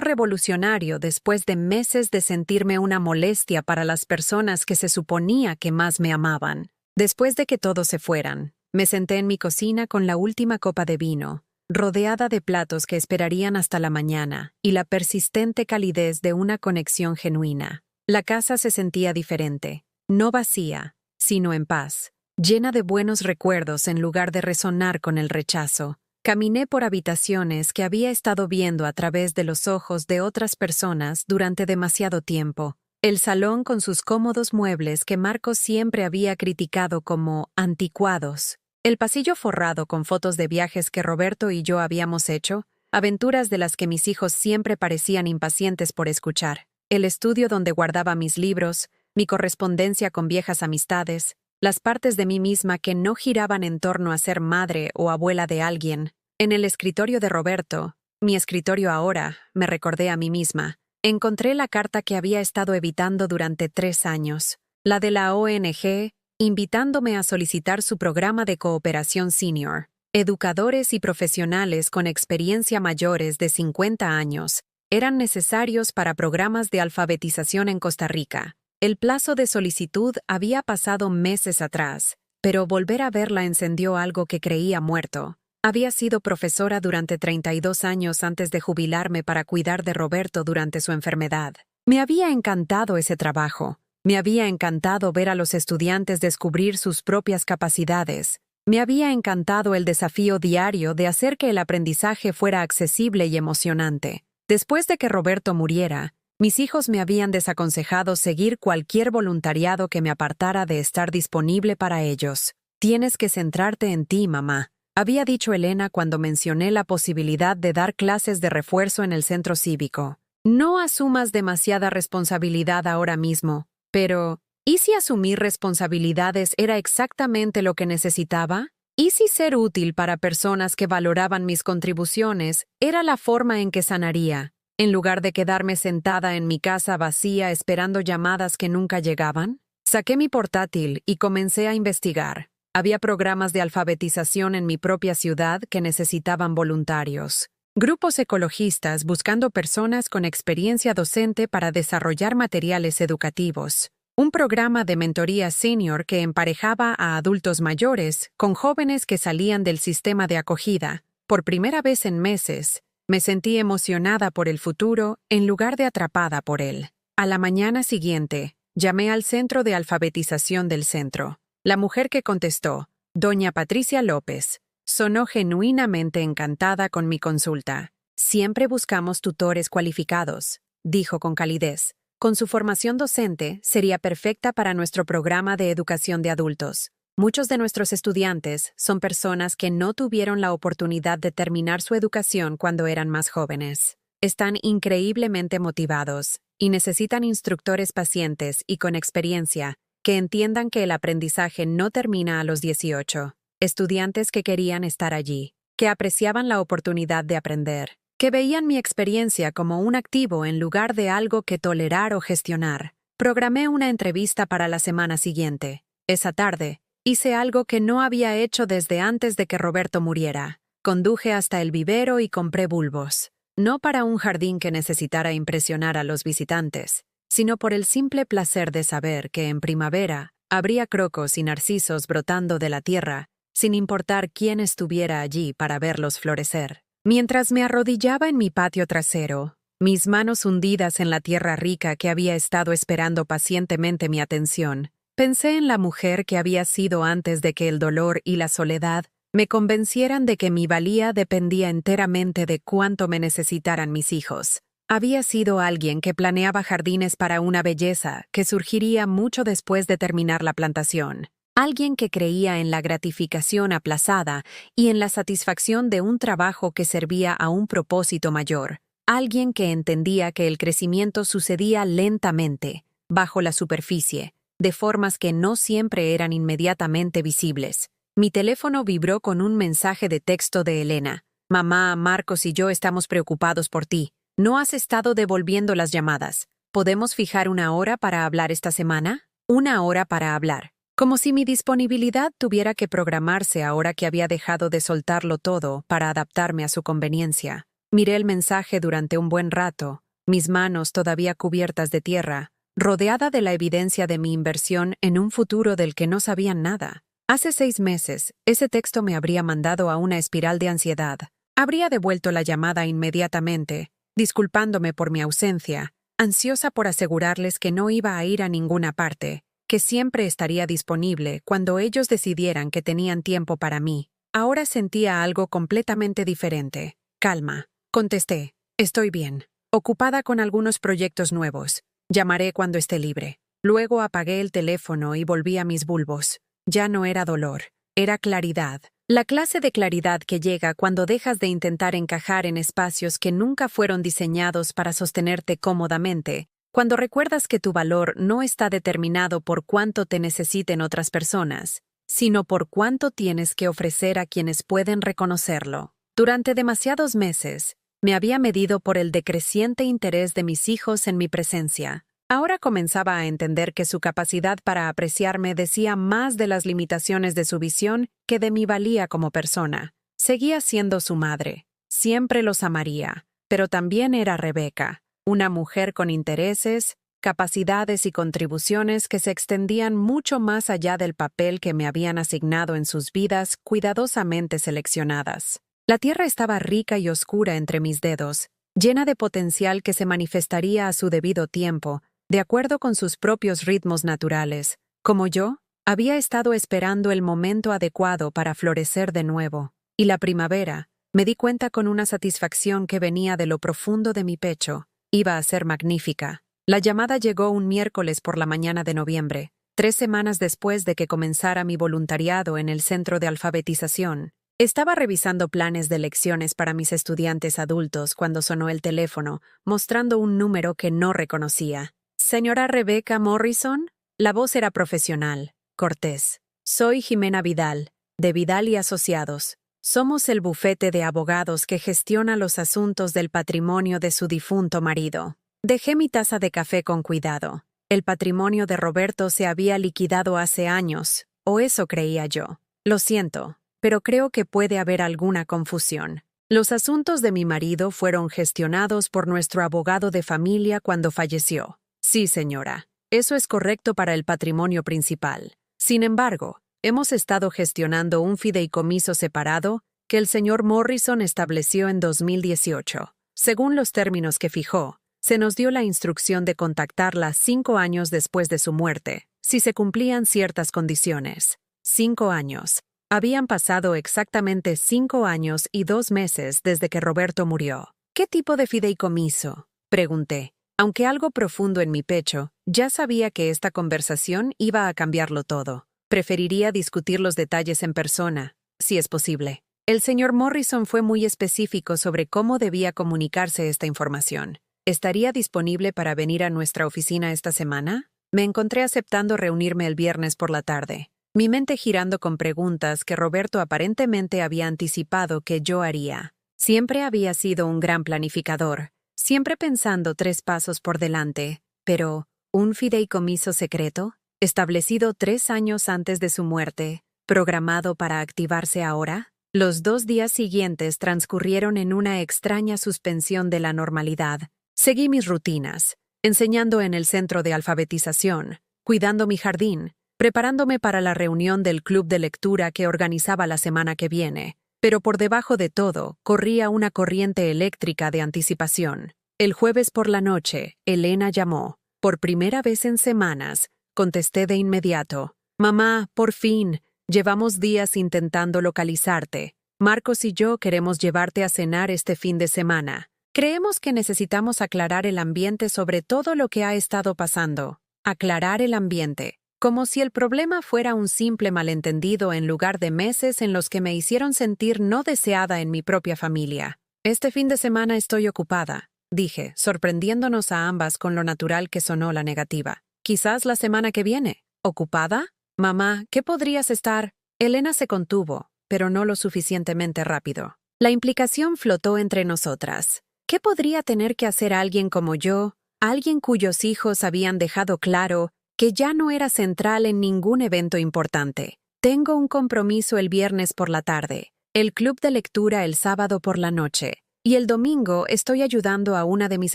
revolucionario después de meses de sentirme una molestia para las personas que se suponía que más me amaban. Después de que todos se fueran, me senté en mi cocina con la última copa de vino, rodeada de platos que esperarían hasta la mañana y la persistente calidez de una conexión genuina. La casa se sentía diferente, no vacía, sino en paz, llena de buenos recuerdos en lugar de resonar con el rechazo. Caminé por habitaciones que había estado viendo a través de los ojos de otras personas durante demasiado tiempo. El salón con sus cómodos muebles que Marcos siempre había criticado como anticuados. El pasillo forrado con fotos de viajes que Roberto y yo habíamos hecho, aventuras de las que mis hijos siempre parecían impacientes por escuchar. El estudio donde guardaba mis libros, mi correspondencia con viejas amistades, las partes de mí misma que no giraban en torno a ser madre o abuela de alguien. En el escritorio de Roberto, mi escritorio ahora, me recordé a mí misma. Encontré la carta que había estado evitando durante 3 años, la de la ONG, invitándome a solicitar su programa de cooperación senior. Educadores y profesionales con experiencia mayores de 50 años eran necesarios para programas de alfabetización en Costa Rica. El plazo de solicitud había pasado meses atrás, pero volver a verla encendió algo que creía muerto. Había sido profesora durante 32 años antes de jubilarme para cuidar de Roberto durante su enfermedad. Me había encantado ese trabajo. Me había encantado ver a los estudiantes descubrir sus propias capacidades. Me había encantado el desafío diario de hacer que el aprendizaje fuera accesible y emocionante. Después de que Roberto muriera, mis hijos me habían desaconsejado seguir cualquier voluntariado que me apartara de estar disponible para ellos. Tienes que centrarte en ti, mamá, había dicho Elena cuando mencioné la posibilidad de dar clases de refuerzo en el centro cívico. No asumas demasiada responsabilidad ahora mismo, pero ¿y si asumir responsabilidades era exactamente lo que necesitaba? ¿Y si ser útil para personas que valoraban mis contribuciones era la forma en que sanaría, en lugar de quedarme sentada en mi casa vacía esperando llamadas que nunca llegaban? Saqué mi portátil y comencé a investigar. Había programas de alfabetización en mi propia ciudad que necesitaban voluntarios. Grupos ecologistas buscando personas con experiencia docente para desarrollar materiales educativos. Un programa de mentoría senior que emparejaba a adultos mayores con jóvenes que salían del sistema de acogida. Por primera vez en meses, me sentí emocionada por el futuro en lugar de atrapada por él. A la mañana siguiente, llamé al centro de alfabetización del centro. La mujer que contestó, doña Patricia López, sonó genuinamente encantada con mi consulta. Siempre buscamos tutores cualificados, dijo con calidez. Con su formación docente, sería perfecta para nuestro programa de educación de adultos. Muchos de nuestros estudiantes son personas que no tuvieron la oportunidad de terminar su educación cuando eran más jóvenes. Están increíblemente motivados y necesitan instructores pacientes y con experiencia que entiendan que el aprendizaje no termina a los 18. Estudiantes que querían estar allí, que apreciaban la oportunidad de aprender, que veían mi experiencia como un activo en lugar de algo que tolerar o gestionar. Programé una entrevista para la semana siguiente. Esa tarde, hice algo que no había hecho desde antes de que Roberto muriera. Conduje hasta el vivero y compré bulbos. No para un jardín que necesitara impresionar a los visitantes, sino por el simple placer de saber que en primavera habría crocos y narcisos brotando de la tierra, sin importar quién estuviera allí para verlos florecer. Mientras me arrodillaba en mi patio trasero, mis manos hundidas en la tierra rica que había estado esperando pacientemente mi atención, pensé en la mujer que había sido antes de que el dolor y la soledad me convencieran de que mi valía dependía enteramente de cuánto me necesitaran mis hijos. Había sido alguien que planeaba jardines para una belleza que surgiría mucho después de terminar la plantación. Alguien que creía en la gratificación aplazada y en la satisfacción de un trabajo que servía a un propósito mayor. Alguien que entendía que el crecimiento sucedía lentamente, bajo la superficie, de formas que no siempre eran inmediatamente visibles. Mi teléfono vibró con un mensaje de texto de Elena. Mamá, Marcos y yo estamos preocupados por ti. No has estado devolviendo las llamadas. ¿Podemos fijar una hora para hablar esta semana? Una hora para hablar. Como si mi disponibilidad tuviera que programarse ahora que había dejado de soltarlo todo para adaptarme a su conveniencia. Miré el mensaje durante un buen rato, mis manos todavía cubiertas de tierra, rodeada de la evidencia de mi inversión en un futuro del que no sabían nada. Hace 6 meses, ese texto me habría mandado a una espiral de ansiedad. Habría devuelto la llamada inmediatamente, disculpándome por mi ausencia, ansiosa por asegurarles que no iba a ir a ninguna parte, que siempre estaría disponible cuando ellos decidieran que tenían tiempo para mí. Ahora sentía algo completamente diferente. Calma. Contesté. Estoy bien. Ocupada con algunos proyectos nuevos. Llamaré cuando esté libre. Luego apagué el teléfono y volví a mis bulbos. Ya no era dolor, era claridad. La clase de claridad que llega cuando dejas de intentar encajar en espacios que nunca fueron diseñados para sostenerte cómodamente, cuando recuerdas que tu valor no está determinado por cuánto te necesiten otras personas, sino por cuánto tienes que ofrecer a quienes pueden reconocerlo. Durante demasiados meses, me había medido por el decreciente interés de mis hijos en mi presencia. Ahora comenzaba a entender que su capacidad para apreciarme decía más de las limitaciones de su visión que de mi valía como persona. Seguía siendo su madre. Siempre los amaría. Pero también era Rebeca, una mujer con intereses, capacidades y contribuciones que se extendían mucho más allá del papel que me habían asignado en sus vidas cuidadosamente seleccionadas. La tierra estaba rica y oscura entre mis dedos, llena de potencial que se manifestaría a su debido tiempo, de acuerdo con sus propios ritmos naturales. Como yo, había estado esperando el momento adecuado para florecer de nuevo. Y la primavera, me di cuenta con una satisfacción que venía de lo profundo de mi pecho, iba a ser magnífica. La llamada llegó un miércoles por la mañana de noviembre, 3 semanas después de que comenzara mi voluntariado en el centro de alfabetización. Estaba revisando planes de lecciones para mis estudiantes adultos cuando sonó el teléfono, mostrando un número que no reconocía. «¿Señora Rebecca Morrison?» La voz era profesional, cortés. «Soy Jimena Vidal, de Vidal y Asociados. Somos el bufete de abogados que gestiona los asuntos del patrimonio de su difunto marido». Dejé mi taza de café con cuidado. El patrimonio de Roberto se había liquidado hace años, o eso creía yo. Lo siento, pero creo que puede haber alguna confusión. Los asuntos de mi marido fueron gestionados por nuestro abogado de familia cuando falleció. Sí, señora. Eso es correcto para el patrimonio principal. Sin embargo, hemos estado gestionando un fideicomiso separado que el señor Morrison estableció en 2018. Según los términos que fijó, se nos dio la instrucción de contactarla 5 años después de su muerte, si se cumplían ciertas condiciones. 5 años. Habían pasado exactamente 5 años y 2 meses desde que Roberto murió. ¿Qué tipo de fideicomiso?, pregunté. Aunque algo profundo en mi pecho, ya sabía que esta conversación iba a cambiarlo todo. Preferiría discutir los detalles en persona, si es posible. El señor Morrison fue muy específico sobre cómo debía comunicarse esta información. ¿Estaría disponible para venir a nuestra oficina esta semana? Me encontré aceptando reunirme el viernes por la tarde, mi mente girando con preguntas que Roberto aparentemente había anticipado que yo haría. Siempre había sido un gran planificador, siempre pensando 3 pasos por delante, pero ¿un fideicomiso secreto? Establecido 3 años antes de su muerte, ¿programado para activarse ahora? Los 2 días siguientes transcurrieron en una extraña suspensión de la normalidad. Seguí mis rutinas, enseñando en el centro de alfabetización, cuidando mi jardín, preparándome para la reunión del club de lectura que organizaba la semana que viene. Pero por debajo de todo, corría una corriente eléctrica de anticipación. El jueves por la noche, Elena llamó. Por primera vez en semanas, contesté de inmediato. Mamá, por fin, llevamos días intentando localizarte. Marcos y yo queremos llevarte a cenar este fin de semana. Creemos que necesitamos aclarar el ambiente sobre todo lo que ha estado pasando. Aclarar el ambiente. Como si el problema fuera un simple malentendido en lugar de meses en los que me hicieron sentir no deseada en mi propia familia. Este fin de semana estoy ocupada, dije, sorprendiéndonos a ambas con lo natural que sonó la negativa. Quizás la semana que viene. ¿Ocupada? Mamá, ¿qué podrías estar? Elena se contuvo, pero no lo suficientemente rápido. La implicación flotó entre nosotras. ¿Qué podría tener que hacer alguien como yo, alguien cuyos hijos habían dejado claro que ya no era central en ningún evento importante? Tengo un compromiso el viernes por la tarde, el club de lectura el sábado por la noche, y el domingo estoy ayudando a una de mis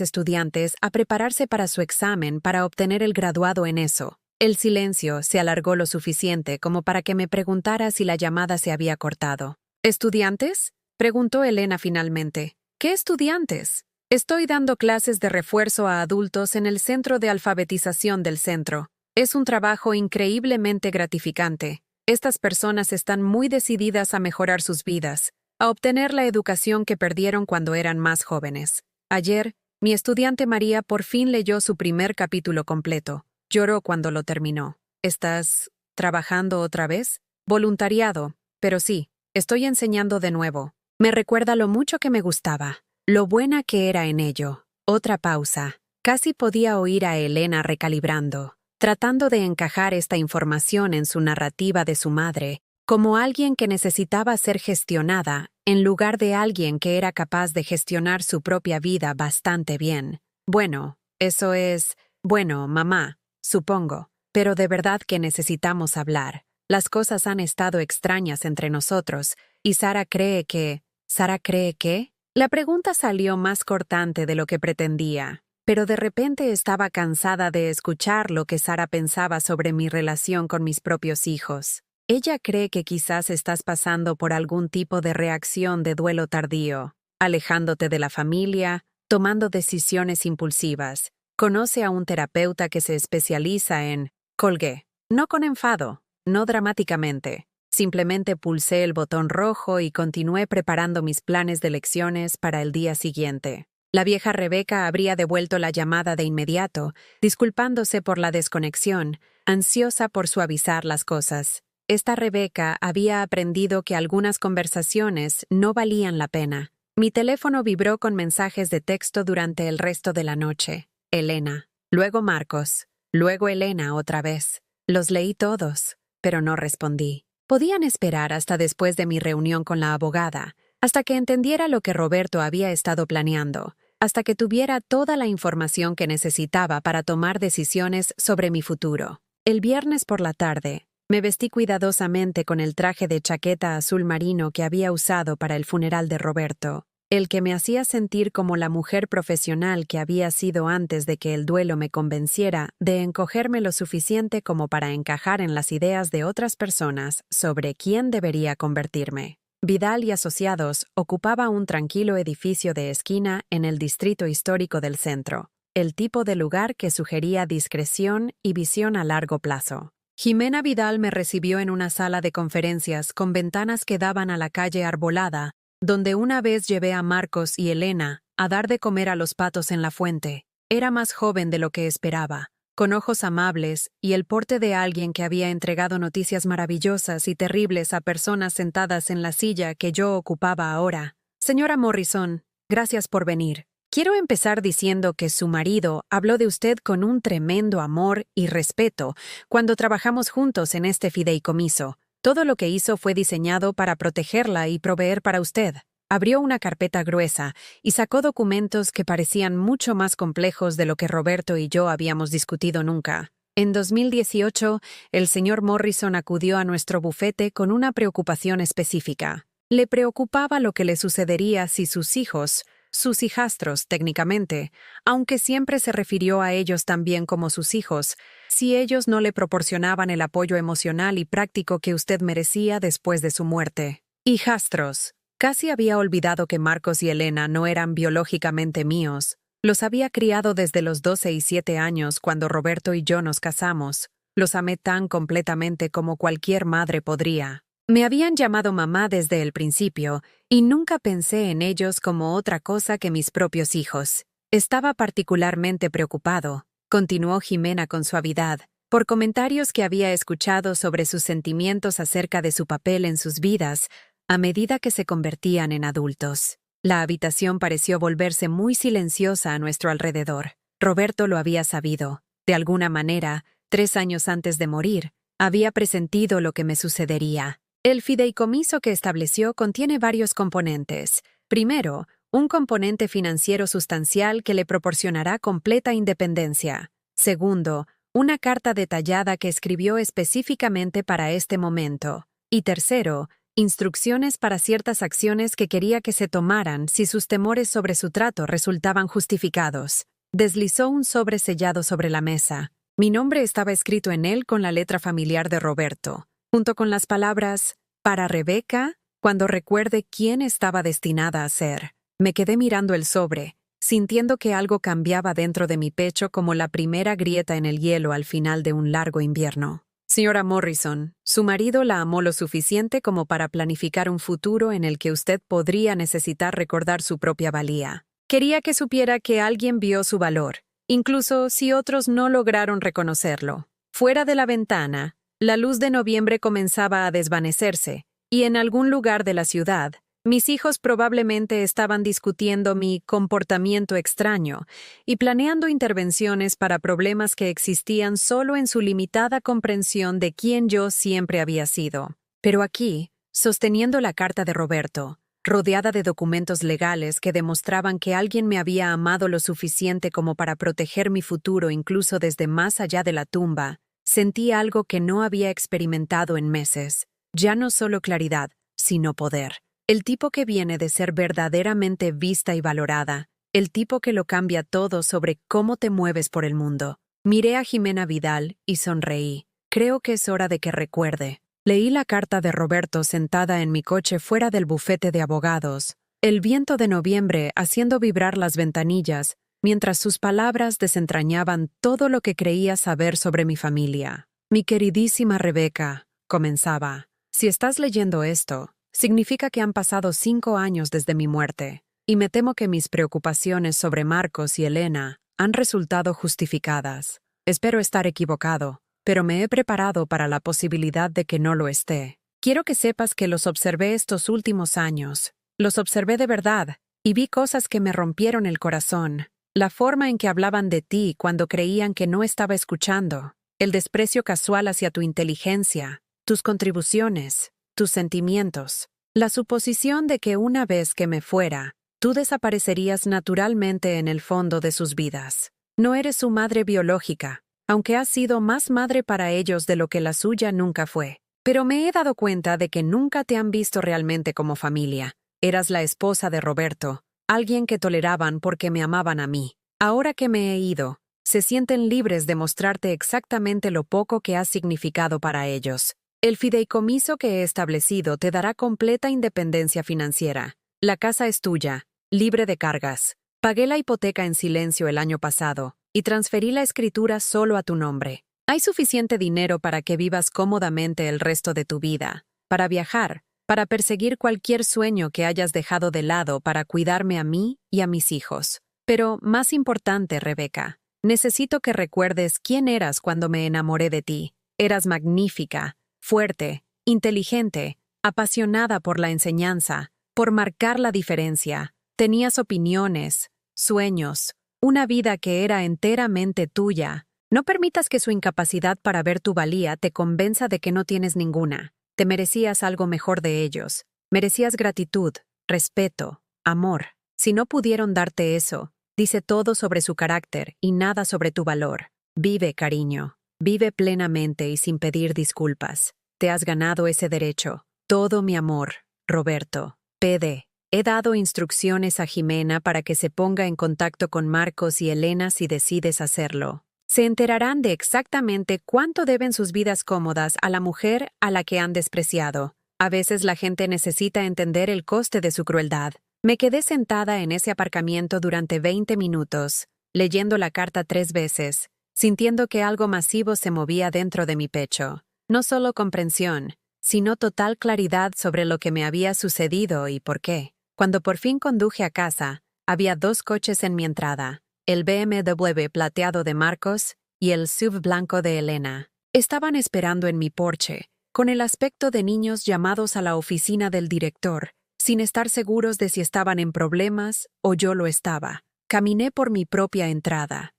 estudiantes a prepararse para su examen para obtener el graduado en eso. El silencio se alargó lo suficiente como para que me preguntara si la llamada se había cortado. ¿Estudiantes?, preguntó Elena finalmente. ¿Qué estudiantes? Estoy dando clases de refuerzo a adultos en el centro de alfabetización del centro. Es un trabajo increíblemente gratificante. Estas personas están muy decididas a mejorar sus vidas, a obtener la educación que perdieron cuando eran más jóvenes. Ayer, mi estudiante María por fin leyó su primer capítulo completo. Lloró cuando lo terminó. ¿Estás trabajando otra vez? Voluntariado, pero sí, estoy enseñando de nuevo. Me recuerda lo mucho que me gustaba, lo buena que era en ello. Otra pausa. Casi podía oír a Elena recalibrando, tratando de encajar esta información en su narrativa de su madre, como alguien que necesitaba ser gestionada, en lugar de alguien que era capaz de gestionar su propia vida bastante bien. Bueno, eso es... Bueno, mamá, supongo, pero de verdad que necesitamos hablar. Las cosas han estado extrañas entre nosotros, y Sara cree que... ¿Sara cree qué? La pregunta salió más cortante de lo que pretendía, pero de repente estaba cansada de escuchar lo que Sara pensaba sobre mi relación con mis propios hijos. Ella cree que quizás estás pasando por algún tipo de reacción de duelo tardío, alejándote de la familia, tomando decisiones impulsivas. Conoce a un terapeuta que se especializa en... Colgué. No con enfado, no dramáticamente. Simplemente pulsé el botón rojo y continué preparando mis planes de lecciones para el día siguiente. La vieja Rebeca habría devuelto la llamada de inmediato, disculpándose por la desconexión, ansiosa por suavizar las cosas. Esta Rebeca había aprendido que algunas conversaciones no valían la pena. Mi teléfono vibró con mensajes de texto durante el resto de la noche. Elena, luego Marcos, luego Elena otra vez. Los leí todos, pero no respondí. Podían esperar hasta después de mi reunión con la abogada, hasta que entendiera lo que Roberto había estado planeando, hasta que tuviera toda la información que necesitaba para tomar decisiones sobre mi futuro. El viernes por la tarde, me vestí cuidadosamente con el traje de chaqueta azul marino que había usado para el funeral de Roberto, el que me hacía sentir como la mujer profesional que había sido antes de que el duelo me convenciera de encogerme lo suficiente como para encajar en las ideas de otras personas sobre quién debería convertirme. Vidal y Asociados ocupaba un tranquilo edificio de esquina en el distrito histórico del centro, el tipo de lugar que sugería discreción y visión a largo plazo. Jimena Vidal me recibió en una sala de conferencias con ventanas que daban a la calle arbolada, donde una vez llevé a Marcos y Elena a dar de comer a los patos en la fuente. Era más joven de lo que esperaba, con ojos amables y el porte de alguien que había entregado noticias maravillosas y terribles a personas sentadas en la silla que yo ocupaba ahora. Señora Morrison, gracias por venir. Quiero empezar diciendo que su marido habló de usted con un tremendo amor y respeto cuando trabajamos juntos en este fideicomiso. Todo lo que hizo fue diseñado para protegerla y proveer para usted. Abrió una carpeta gruesa y sacó documentos que parecían mucho más complejos de lo que Roberto y yo habíamos discutido nunca. En 2018, el señor Morrison acudió a nuestro bufete con una preocupación específica. Le preocupaba lo que le sucedería si sus hijos, sus hijastros técnicamente, aunque siempre se refirió a ellos también como sus hijos, si ellos no le proporcionaban el apoyo emocional y práctico que usted merecía después de su muerte. Hijastros. Casi había olvidado que Marcos y Elena no eran biológicamente míos. Los había criado desde los 12 y 7 años cuando Roberto y yo nos casamos. Los amé tan completamente como cualquier madre podría. Me habían llamado mamá desde el principio y nunca pensé en ellos como otra cosa que mis propios hijos. Estaba particularmente preocupado, continuó Jimena con suavidad, por comentarios que había escuchado sobre sus sentimientos acerca de su papel en sus vidas a medida que se convertían en adultos. La habitación pareció volverse muy silenciosa a nuestro alrededor. Roberto lo había sabido. De alguna manera, 3 años antes de morir, había presentido lo que me sucedería. El fideicomiso que estableció contiene varios componentes. Primero, un componente financiero sustancial que le proporcionará completa independencia. Segundo, una carta detallada que escribió específicamente para este momento. Y tercero, instrucciones para ciertas acciones que quería que se tomaran si sus temores sobre su trato resultaban justificados. Deslizó un sobre sellado sobre la mesa. Mi nombre estaba escrito en él con la letra familiar de Roberto, junto con las palabras, para Rebeca, cuando recuerde quién estaba destinada a ser. Me quedé mirando el sobre, sintiendo que algo cambiaba dentro de mi pecho como la primera grieta en el hielo al final de un largo invierno. Señora Morrison, su marido la amó lo suficiente como para planificar un futuro en el que usted podría necesitar recordar su propia valía. Quería que supiera que alguien vio su valor, incluso si otros no lograron reconocerlo. Fuera de la ventana, la luz de noviembre comenzaba a desvanecerse, y en algún lugar de la ciudad, mis hijos probablemente estaban discutiendo mi comportamiento extraño y planeando intervenciones para problemas que existían solo en su limitada comprensión de quién yo siempre había sido. Pero aquí, sosteniendo la carta de Roberto, rodeada de documentos legales que demostraban que alguien me había amado lo suficiente como para proteger mi futuro incluso desde más allá de la tumba, sentí algo que no había experimentado en meses. Ya no solo claridad, sino poder. El tipo que viene de ser verdaderamente vista y valorada. El tipo que lo cambia todo sobre cómo te mueves por el mundo. Miré a Jimena Vidal y sonreí. Creo que es hora de que recuerde. Leí la carta de Roberto sentada en mi coche fuera del bufete de abogados. El viento de noviembre haciendo vibrar las ventanillas, mientras sus palabras desentrañaban todo lo que creía saber sobre mi familia. Mi queridísima Rebeca, comenzaba, si estás leyendo esto, significa que han pasado 5 años desde mi muerte, y me temo que mis preocupaciones sobre Marcos y Elena han resultado justificadas. Espero estar equivocado, pero me he preparado para la posibilidad de que no lo esté. Quiero que sepas que los observé estos últimos años. Los observé de verdad, y vi cosas que me rompieron el corazón. La forma en que hablaban de ti cuando creían que no estaba escuchando. El desprecio casual hacia tu inteligencia, tus contribuciones, tus sentimientos. La suposición de que una vez que me fuera, tú desaparecerías naturalmente en el fondo de sus vidas. No eres su madre biológica, aunque has sido más madre para ellos de lo que la suya nunca fue. Pero me he dado cuenta de que nunca te han visto realmente como familia. Eras la esposa de Roberto, alguien que toleraban porque me amaban a mí. Ahora que me he ido, se sienten libres de mostrarte exactamente lo poco que has significado para ellos. El fideicomiso que he establecido te dará completa independencia financiera. La casa es tuya, libre de cargas. Pagué la hipoteca en silencio el año pasado y transferí la escritura solo a tu nombre. Hay suficiente dinero para que vivas cómodamente el resto de tu vida, para viajar, para perseguir cualquier sueño que hayas dejado de lado para cuidarme a mí y a mis hijos. Pero, más importante, Rebeca, Necesito que recuerdes quién eras cuando me enamoré de ti. Eras magnífica, fuerte, inteligente, apasionada por la enseñanza, por marcar la diferencia. Tenías opiniones, sueños, una vida que era enteramente tuya. No permitas que su incapacidad para ver tu valía te convenza de que no tienes ninguna. Te merecías algo mejor de ellos. Merecías gratitud, respeto, amor. Si no pudieron darte eso, dice todo sobre su carácter y nada sobre tu valor. Vive, cariño. Vive plenamente y sin pedir disculpas. Te has ganado ese derecho. Todo mi amor, Roberto. PD. He dado instrucciones a Jimena para que se ponga en contacto con Marcos y Elena si decides hacerlo. Se enterarán de exactamente cuánto deben sus vidas cómodas a la mujer a la que han despreciado. A veces la gente necesita entender el coste de su crueldad. Me quedé sentada en ese aparcamiento durante 20 minutos, leyendo la carta 3 veces, sintiendo que algo masivo se movía dentro de mi pecho. No solo comprensión, sino total claridad sobre lo que me había sucedido y por qué. Cuando por fin conduje a casa, había 2 coches en mi entrada, el BMW plateado de Marcos y el SUV blanco de Elena. Estaban esperando en mi porche, con el aspecto de niños llamados a la oficina del director, sin estar seguros de si estaban en problemas o yo lo estaba. Caminé por mi propia entrada,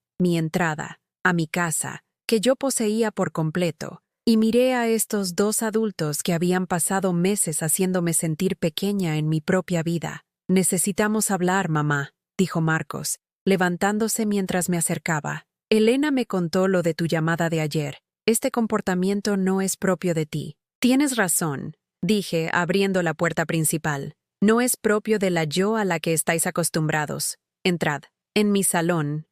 a mi casa, que yo poseía por completo, y miré a estos 2 adultos que habían pasado meses haciéndome sentir pequeña en mi propia vida. Necesitamos hablar, mamá, dijo Marcos, levantándose mientras me acercaba. Elena me contó lo de tu llamada de ayer. Este comportamiento no es propio de ti. Tienes razón, dije, abriendo la puerta principal. No es propio de la yo a la que estáis acostumbrados. Entrad. En mi salón,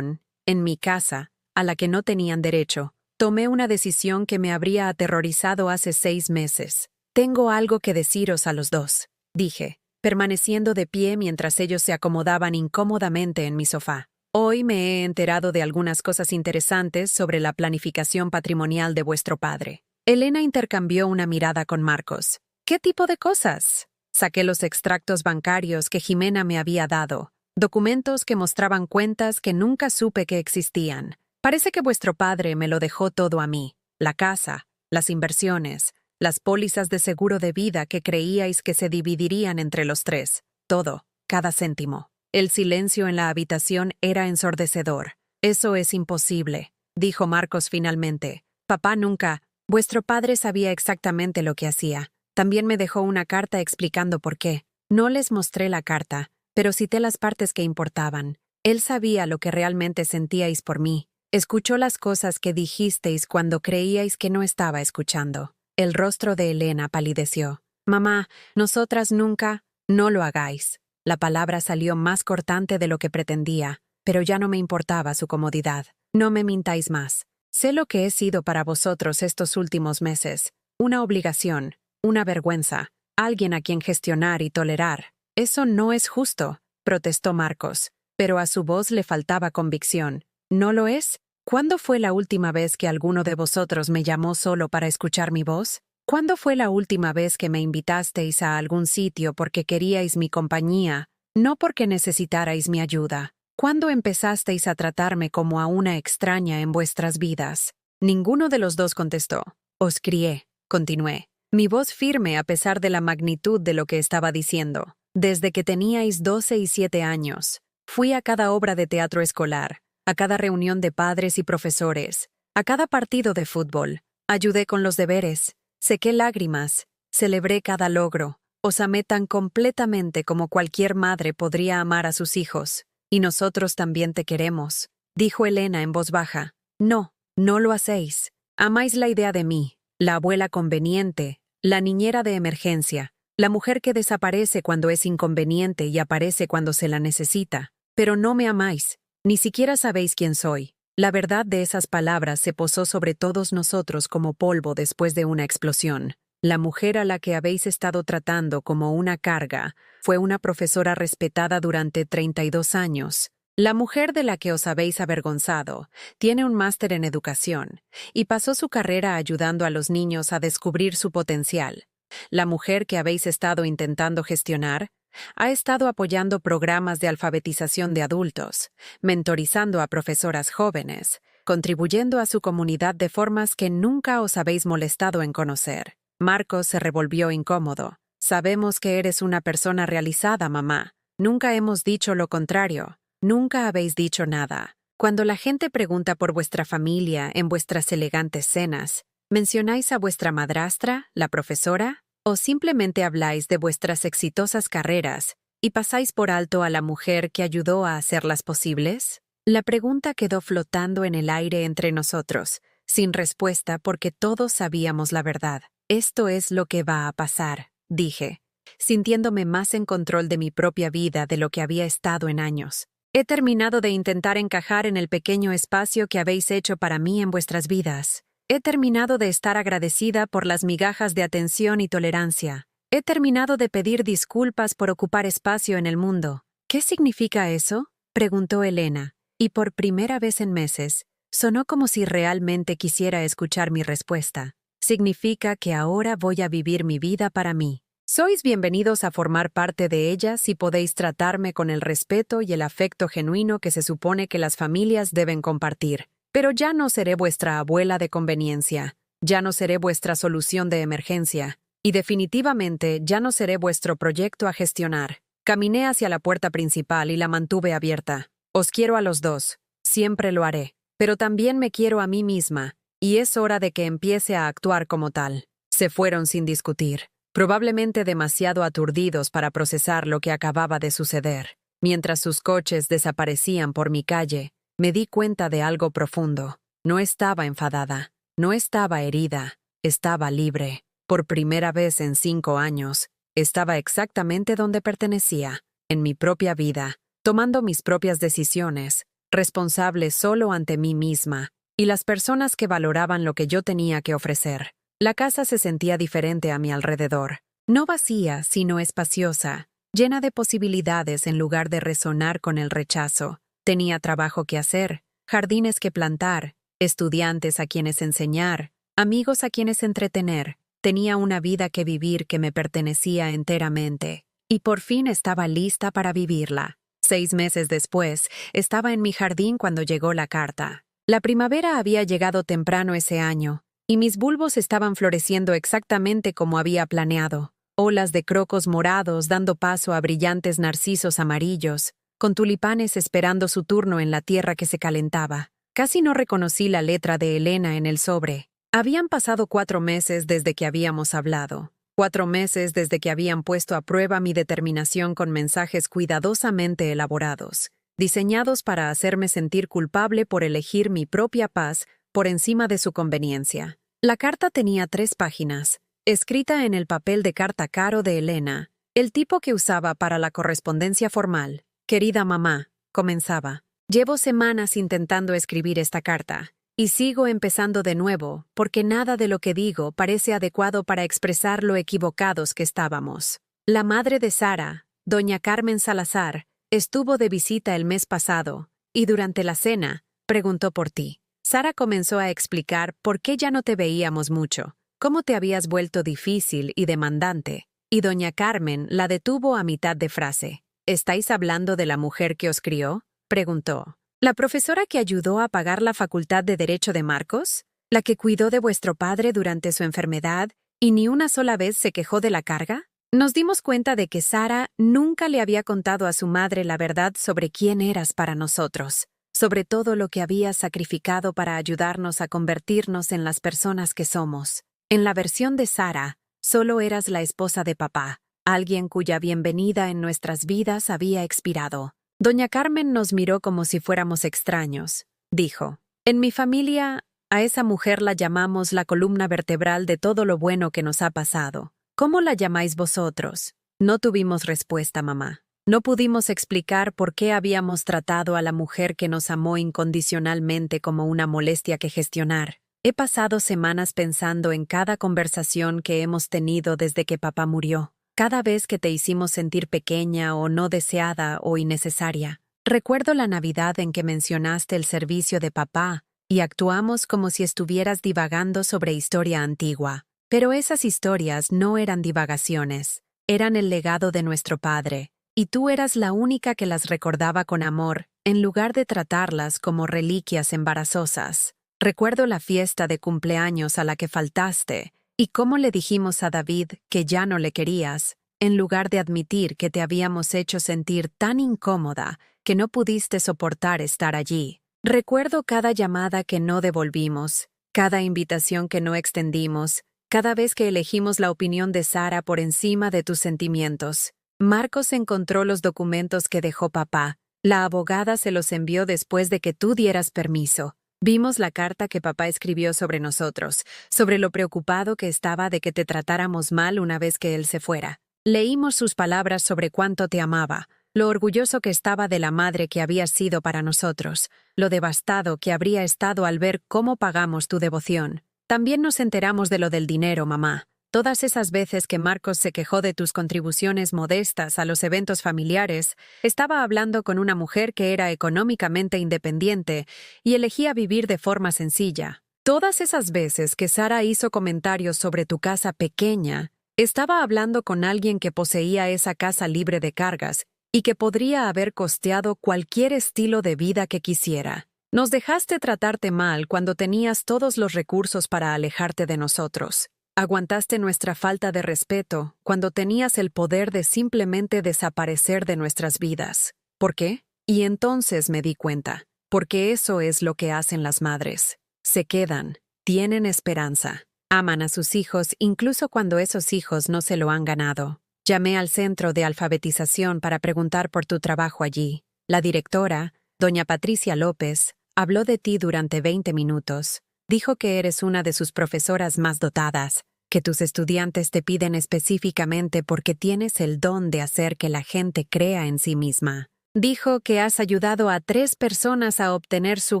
en mi casa, a la que no tenían derecho. Tomé una decisión que me habría aterrorizado hace 6 meses. Tengo algo que deciros a los 2, dije, permaneciendo de pie mientras ellos se acomodaban incómodamente en mi sofá. Hoy me he enterado de algunas cosas interesantes sobre la planificación patrimonial de vuestro padre. Elena intercambió una mirada con Marcos. ¿Qué tipo de cosas? Saqué los extractos bancarios que Jimena me había dado, documentos que mostraban cuentas que nunca supe que existían. Parece que vuestro padre me lo dejó todo a mí, la casa, las inversiones, las pólizas de seguro de vida que creíais que se dividirían entre los 3, todo, cada céntimo. El silencio en la habitación era ensordecedor. Eso es imposible, dijo Marcos finalmente. Papá nunca. Vuestro padre sabía exactamente lo que hacía. También me dejó una carta explicando por qué. No les mostré la carta, pero cité las partes que importaban. Él sabía lo que realmente sentíais por mí. Escuchó las cosas que dijisteis cuando creíais que no estaba escuchando. El rostro de Elena palideció. Mamá, nosotras nunca, no lo hagáis. La palabra salió más cortante de lo que pretendía, pero ya no me importaba su comodidad. No me mintáis más. Sé lo que he sido para vosotros estos últimos meses. Una obligación, una vergüenza, alguien a quien gestionar y tolerar. Eso no es justo, protestó Marcos, pero a su voz le faltaba convicción. ¿No lo es? ¿Cuándo fue la última vez que alguno de vosotros me llamó solo para escuchar mi voz? ¿Cuándo fue la última vez que me invitasteis a algún sitio porque queríais mi compañía, no porque necesitarais mi ayuda? ¿Cuándo empezasteis a tratarme como a una extraña en vuestras vidas? Ninguno de los 2 contestó. Os crié, continué, mi voz firme a pesar de la magnitud de lo que estaba diciendo. Desde que teníais 12 y 7 años, fui a cada obra de teatro escolar, a cada reunión de padres y profesores, a cada partido de fútbol. Ayudé con los deberes, sequé lágrimas, celebré cada logro. Os amé tan completamente como cualquier madre podría amar a sus hijos. Y nosotros también te queremos, dijo Elena en voz baja. No, no lo hacéis. Amáis la idea de mí, la abuela conveniente, la niñera de emergencia, la mujer que desaparece cuando es inconveniente y aparece cuando se la necesita. Pero no me amáis, ni siquiera sabéis quién soy. La verdad de esas palabras se posó sobre todos nosotros como polvo después de una explosión. La mujer a la que habéis estado tratando como una carga fue una profesora respetada durante 32 años. La mujer de la que os habéis avergonzado tiene un máster en educación y pasó su carrera ayudando a los niños a descubrir su potencial. La mujer que habéis estado intentando gestionar Ha estado apoyando programas de alfabetización de adultos, mentorizando a profesoras jóvenes, contribuyendo a su comunidad de formas que nunca os habéis molestado en conocer. Marcos se revolvió incómodo. Sabemos que eres una persona realizada, mamá. Nunca hemos dicho lo contrario. Nunca habéis dicho nada. Cuando la gente pregunta por vuestra familia en vuestras elegantes cenas, ¿mencionáis a vuestra madrastra, la profesora? ¿O simplemente habláis de vuestras exitosas carreras y pasáis por alto a la mujer que ayudó a hacerlas posibles? La pregunta quedó flotando en el aire entre nosotros, sin respuesta porque todos sabíamos la verdad. Esto es lo que va a pasar, dije, sintiéndome más en control de mi propia vida de lo que había estado en años. He terminado de intentar encajar en el pequeño espacio que habéis hecho para mí en vuestras vidas. He terminado de estar agradecida por las migajas de atención y tolerancia. He terminado de pedir disculpas por ocupar espacio en el mundo. ¿Qué significa eso?, preguntó Elena, y por primera vez en meses, sonó como si realmente quisiera escuchar mi respuesta. Significa que ahora voy a vivir mi vida para mí. Sois bienvenidos a formar parte de ella si podéis tratarme con el respeto y el afecto genuino que se supone que las familias deben compartir. Pero ya no seré vuestra abuela de conveniencia, ya no seré vuestra solución de emergencia, y definitivamente ya no seré vuestro proyecto a gestionar. Caminé hacia la puerta principal y la mantuve abierta. Os quiero a los dos, siempre lo haré, pero también me quiero a mí misma, y es hora de que empiece a actuar como tal. Se fueron sin discutir, probablemente demasiado aturdidos para procesar lo que acababa de suceder. Mientras sus coches desaparecían por mi calle, me di cuenta de algo profundo. No estaba enfadada, no estaba herida, estaba libre. Por primera vez en 5 años, estaba exactamente donde pertenecía, en mi propia vida, tomando mis propias decisiones, responsable solo ante mí misma, y las personas que valoraban lo que yo tenía que ofrecer. La casa se sentía diferente a mi alrededor, no vacía, sino espaciosa, llena de posibilidades en lugar de resonar con el rechazo. Tenía trabajo que hacer, jardines que plantar, estudiantes a quienes enseñar, amigos a quienes entretener. Tenía una vida que vivir que me pertenecía enteramente, y por fin estaba lista para vivirla. 6 meses después, estaba en mi jardín cuando llegó la carta. La primavera había llegado temprano ese año, y mis bulbos estaban floreciendo exactamente como había planeado. Olas de crocos morados dando paso a brillantes narcisos amarillos, con tulipanes esperando su turno en la tierra que se calentaba. Casi no reconocí la letra de Elena en el sobre. Habían pasado 4 meses desde que habíamos hablado. 4 meses desde que habían puesto a prueba mi determinación con mensajes cuidadosamente elaborados, diseñados para hacerme sentir culpable por elegir mi propia paz por encima de su conveniencia. La carta tenía 3 páginas, escrita en el papel de carta caro de Elena, el tipo que usaba para la correspondencia formal. Querida mamá, comenzaba. Llevo semanas intentando escribir esta carta, y sigo empezando de nuevo, porque nada de lo que digo parece adecuado para expresar lo equivocados que estábamos. La madre de Sara, doña Carmen Salazar, estuvo de visita el mes pasado, y durante la cena, preguntó por ti. Sara comenzó a explicar por qué ya no te veíamos mucho, cómo te habías vuelto difícil y demandante, y doña Carmen la detuvo a mitad de frase. ¿Estáis hablando de la mujer que os crió?, preguntó. ¿La profesora que ayudó a pagar la facultad de Derecho de Marcos? ¿La que cuidó de vuestro padre durante su enfermedad y ni una sola vez se quejó de la carga? Nos dimos cuenta de que Sara nunca le había contado a su madre la verdad sobre quién eras para nosotros, sobre todo lo que habías sacrificado para ayudarnos a convertirnos en las personas que somos. En la versión de Sara, solo eras la esposa de papá, alguien cuya bienvenida en nuestras vidas había expirado. Doña Carmen nos miró como si fuéramos extraños. Dijo, en mi familia, a esa mujer la llamamos la columna vertebral de todo lo bueno que nos ha pasado. ¿Cómo la llamáis vosotros? No tuvimos respuesta, mamá. No pudimos explicar por qué habíamos tratado a la mujer que nos amó incondicionalmente como una molestia que gestionar. He pasado semanas pensando en cada conversación que hemos tenido desde que papá murió. Cada vez que te hicimos sentir pequeña o no deseada o innecesaria. Recuerdo la Navidad en que mencionaste el servicio de papá y actuamos como si estuvieras divagando sobre historia antigua. Pero esas historias no eran divagaciones. eran el legado de nuestro padre, y tú eras la única que las recordaba con amor, en lugar de tratarlas como reliquias embarazosas. Recuerdo la fiesta de cumpleaños a la que faltaste, y cómo le dijimos a David que ya no le querías, en lugar de admitir que te habíamos hecho sentir tan incómoda que no pudiste soportar estar allí. Recuerdo cada llamada que no devolvimos, cada invitación que no extendimos, cada vez que elegimos la opinión de Sara por encima de tus sentimientos. Marcos encontró los documentos que dejó papá. La abogada se los envió después de que tú dieras permiso. Vimos la carta que papá escribió sobre nosotros, sobre lo preocupado que estaba de que te tratáramos mal una vez que él se fuera. Leímos sus palabras sobre cuánto te amaba, lo orgulloso que estaba de la madre que habías sido para nosotros, lo devastado que habría estado al ver cómo pagamos tu devoción. También nos enteramos de lo del dinero, mamá. Todas esas veces que Marcos se quejó de tus contribuciones modestas a los eventos familiares, estaba hablando con una mujer que era económicamente independiente y elegía vivir de forma sencilla. Todas esas veces que Sara hizo comentarios sobre tu casa pequeña, estaba hablando con alguien que poseía esa casa libre de cargas y que podría haber costeado cualquier estilo de vida que quisiera. Nos dejaste tratarte mal cuando tenías todos los recursos para alejarte de nosotros. Aguantaste nuestra falta de respeto cuando tenías el poder de simplemente desaparecer de nuestras vidas. ¿Por qué? Y entonces me di cuenta, porque eso es lo que hacen las madres. Se quedan, tienen esperanza, aman a sus hijos incluso cuando esos hijos no se lo han ganado. Llamé al centro de alfabetización para preguntar por tu trabajo allí. La directora, doña Patricia López, habló de ti durante 20 minutos. Dijo que eres una de sus profesoras más dotadas, que tus estudiantes te piden específicamente porque tienes el don de hacer que la gente crea en sí misma. Dijo que has ayudado a 3 personas a obtener su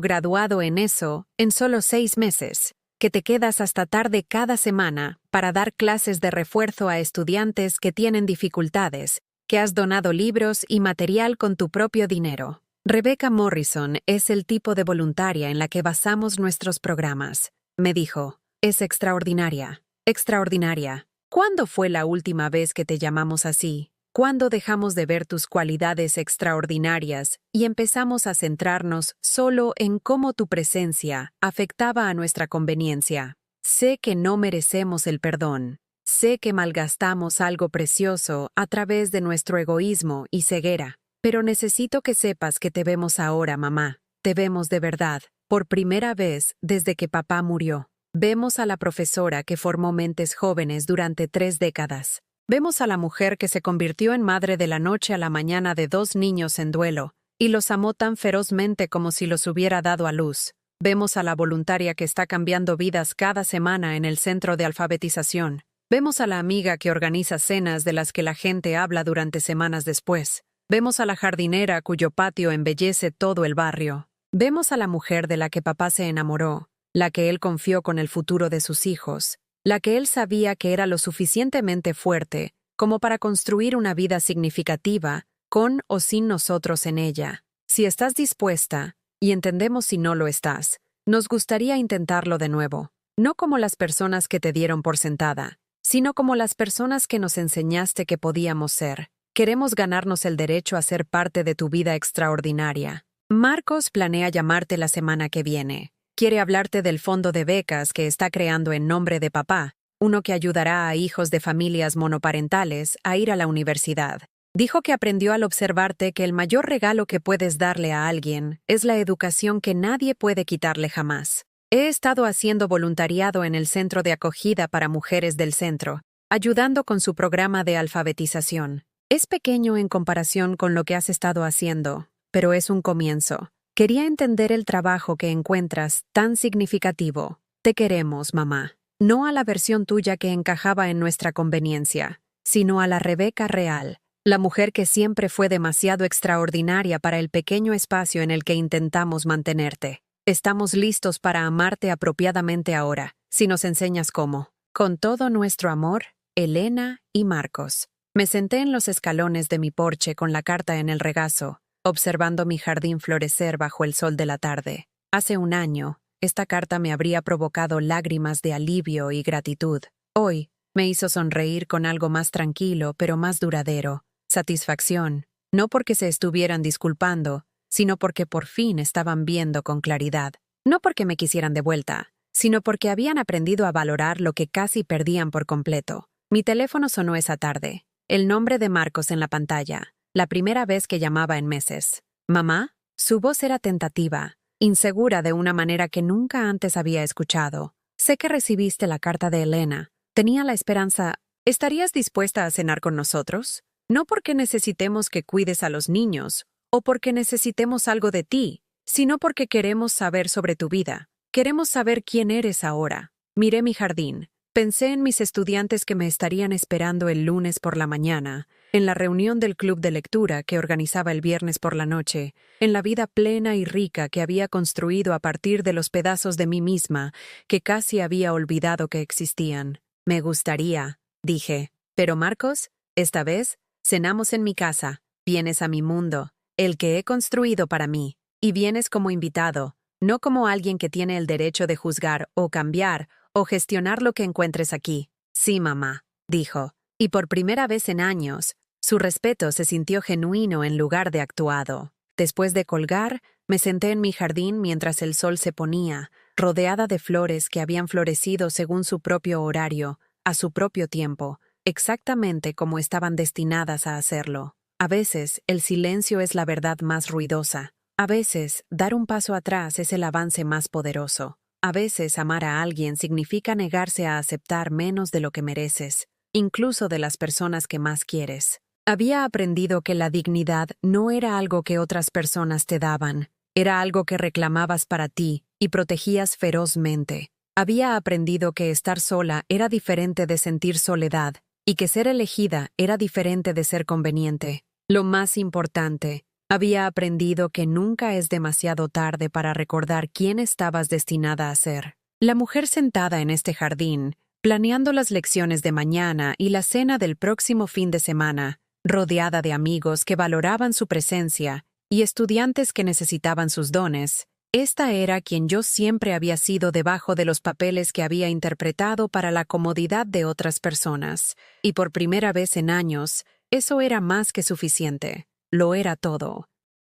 graduado en eso en solo 6 meses, que te quedas hasta tarde cada semana para dar clases de refuerzo a estudiantes que tienen dificultades, que has donado libros y material con tu propio dinero. Rebecca Morrison es el tipo de voluntaria en la que basamos nuestros programas. Me dijo, es extraordinaria, extraordinaria. ¿Cuándo fue la última vez que te llamamos así? ¿Cuándo dejamos de ver tus cualidades extraordinarias y empezamos a centrarnos solo en cómo tu presencia afectaba a nuestra conveniencia? Sé que no merecemos el perdón. Sé que malgastamos algo precioso a través de nuestro egoísmo y ceguera. Pero necesito que sepas que te vemos ahora, mamá. Te vemos de verdad, por primera vez desde que papá murió. Vemos a la profesora que formó mentes jóvenes durante 3 décadas. Vemos a la mujer que se convirtió en madre de la noche a la mañana de 2 niños en duelo, y los amó tan ferozmente como si los hubiera dado a luz. Vemos a la voluntaria que está cambiando vidas cada semana en el centro de alfabetización. Vemos a la amiga que organiza cenas de las que la gente habla durante semanas después. Vemos a la jardinera cuyo patio embellece todo el barrio. Vemos a la mujer de la que papá se enamoró, la que él confió con el futuro de sus hijos, la que él sabía que era lo suficientemente fuerte como para construir una vida significativa, con o sin nosotros en ella. Si estás dispuesta, y entendemos si no lo estás, nos gustaría intentarlo de nuevo, no como las personas que te dieron por sentada, sino como las personas que nos enseñaste que podíamos ser. Queremos ganarnos el derecho a ser parte de tu vida extraordinaria. Marcos planea llamarte la semana que viene. Quiere hablarte del fondo de becas que está creando en nombre de papá, uno que ayudará a hijos de familias monoparentales a ir a la universidad. Dijo que aprendió al observarte que el mayor regalo que puedes darle a alguien es la educación que nadie puede quitarle jamás. He estado haciendo voluntariado en el centro de acogida para mujeres del centro, ayudando con su programa de alfabetización. Es pequeño en comparación con lo que has estado haciendo, pero es un comienzo. Quería entender el trabajo que encuentras tan significativo. Te queremos, mamá. No a la versión tuya que encajaba en nuestra conveniencia, sino a la Rebeca real, la mujer que siempre fue demasiado extraordinaria para el pequeño espacio en el que intentamos mantenerte. Estamos listos para amarte apropiadamente ahora, si nos enseñas cómo. Con todo nuestro amor, Elena y Marcos. Me senté en los escalones de mi porche con la carta en el regazo, observando mi jardín florecer bajo el sol de la tarde. Hace un año, esta carta me habría provocado lágrimas de alivio y gratitud. Hoy, Me hizo sonreír con algo más tranquilo, pero más duradero. Satisfacción, no porque se estuvieran disculpando, sino porque por fin estaban viendo con claridad. No porque me quisieran de vuelta, sino porque habían aprendido a valorar lo que casi perdían por completo. Mi teléfono sonó esa tarde. El nombre de Marcos en la pantalla. La primera vez que llamaba en meses. ¿Mamá? Su voz era tentativa, insegura de una manera que nunca antes había escuchado. Sé que recibiste la carta de Elena. Tenía la esperanza. ¿Estarías dispuesta a cenar con nosotros? No porque necesitemos que cuides a los niños, o porque necesitemos algo de ti, sino porque queremos saber sobre tu vida. Queremos saber quién eres ahora. Miré mi jardín. Pensé en mis estudiantes que me estarían esperando el lunes por la mañana, en la reunión del club de lectura que organizaba el viernes por la noche, en la vida plena y rica que había construido a partir de los pedazos de mí misma que casi había olvidado que existían. Me gustaría, dije. Pero Marcos, esta vez, cenamos en mi casa. Vienes a mi mundo, el que he construido para mí, y vienes como invitado, no como alguien que tiene el derecho de juzgar o cambiar o gestionar lo que encuentres aquí. Sí, mamá, dijo, y por primera vez en años, su respeto se sintió genuino en lugar de actuado. Después de colgar, me senté en mi jardín mientras el sol se ponía, rodeada de flores que habían florecido según su propio horario, a su propio tiempo, exactamente como estaban destinadas a hacerlo. A veces, el silencio es la verdad más ruidosa. A veces, dar un paso atrás es el avance más poderoso. A veces, amar a alguien significa negarse a aceptar menos de lo que mereces, incluso de las personas que más quieres. Había aprendido que la dignidad no era algo que otras personas te daban, era algo que reclamabas para ti y protegías ferozmente. Había aprendido que estar sola era diferente de sentir soledad y que ser elegida era diferente de ser conveniente. Lo más importante, había aprendido que nunca es demasiado tarde para recordar quién estabas destinada a ser. La mujer sentada en este jardín, planeando las lecciones de mañana y la cena del próximo fin de semana, rodeada de amigos que valoraban su presencia y estudiantes que necesitaban sus dones, esta era quien yo siempre había sido debajo de los papeles que había interpretado para la comodidad de otras personas, y por primera vez en años, eso era más que suficiente. Lo era todo.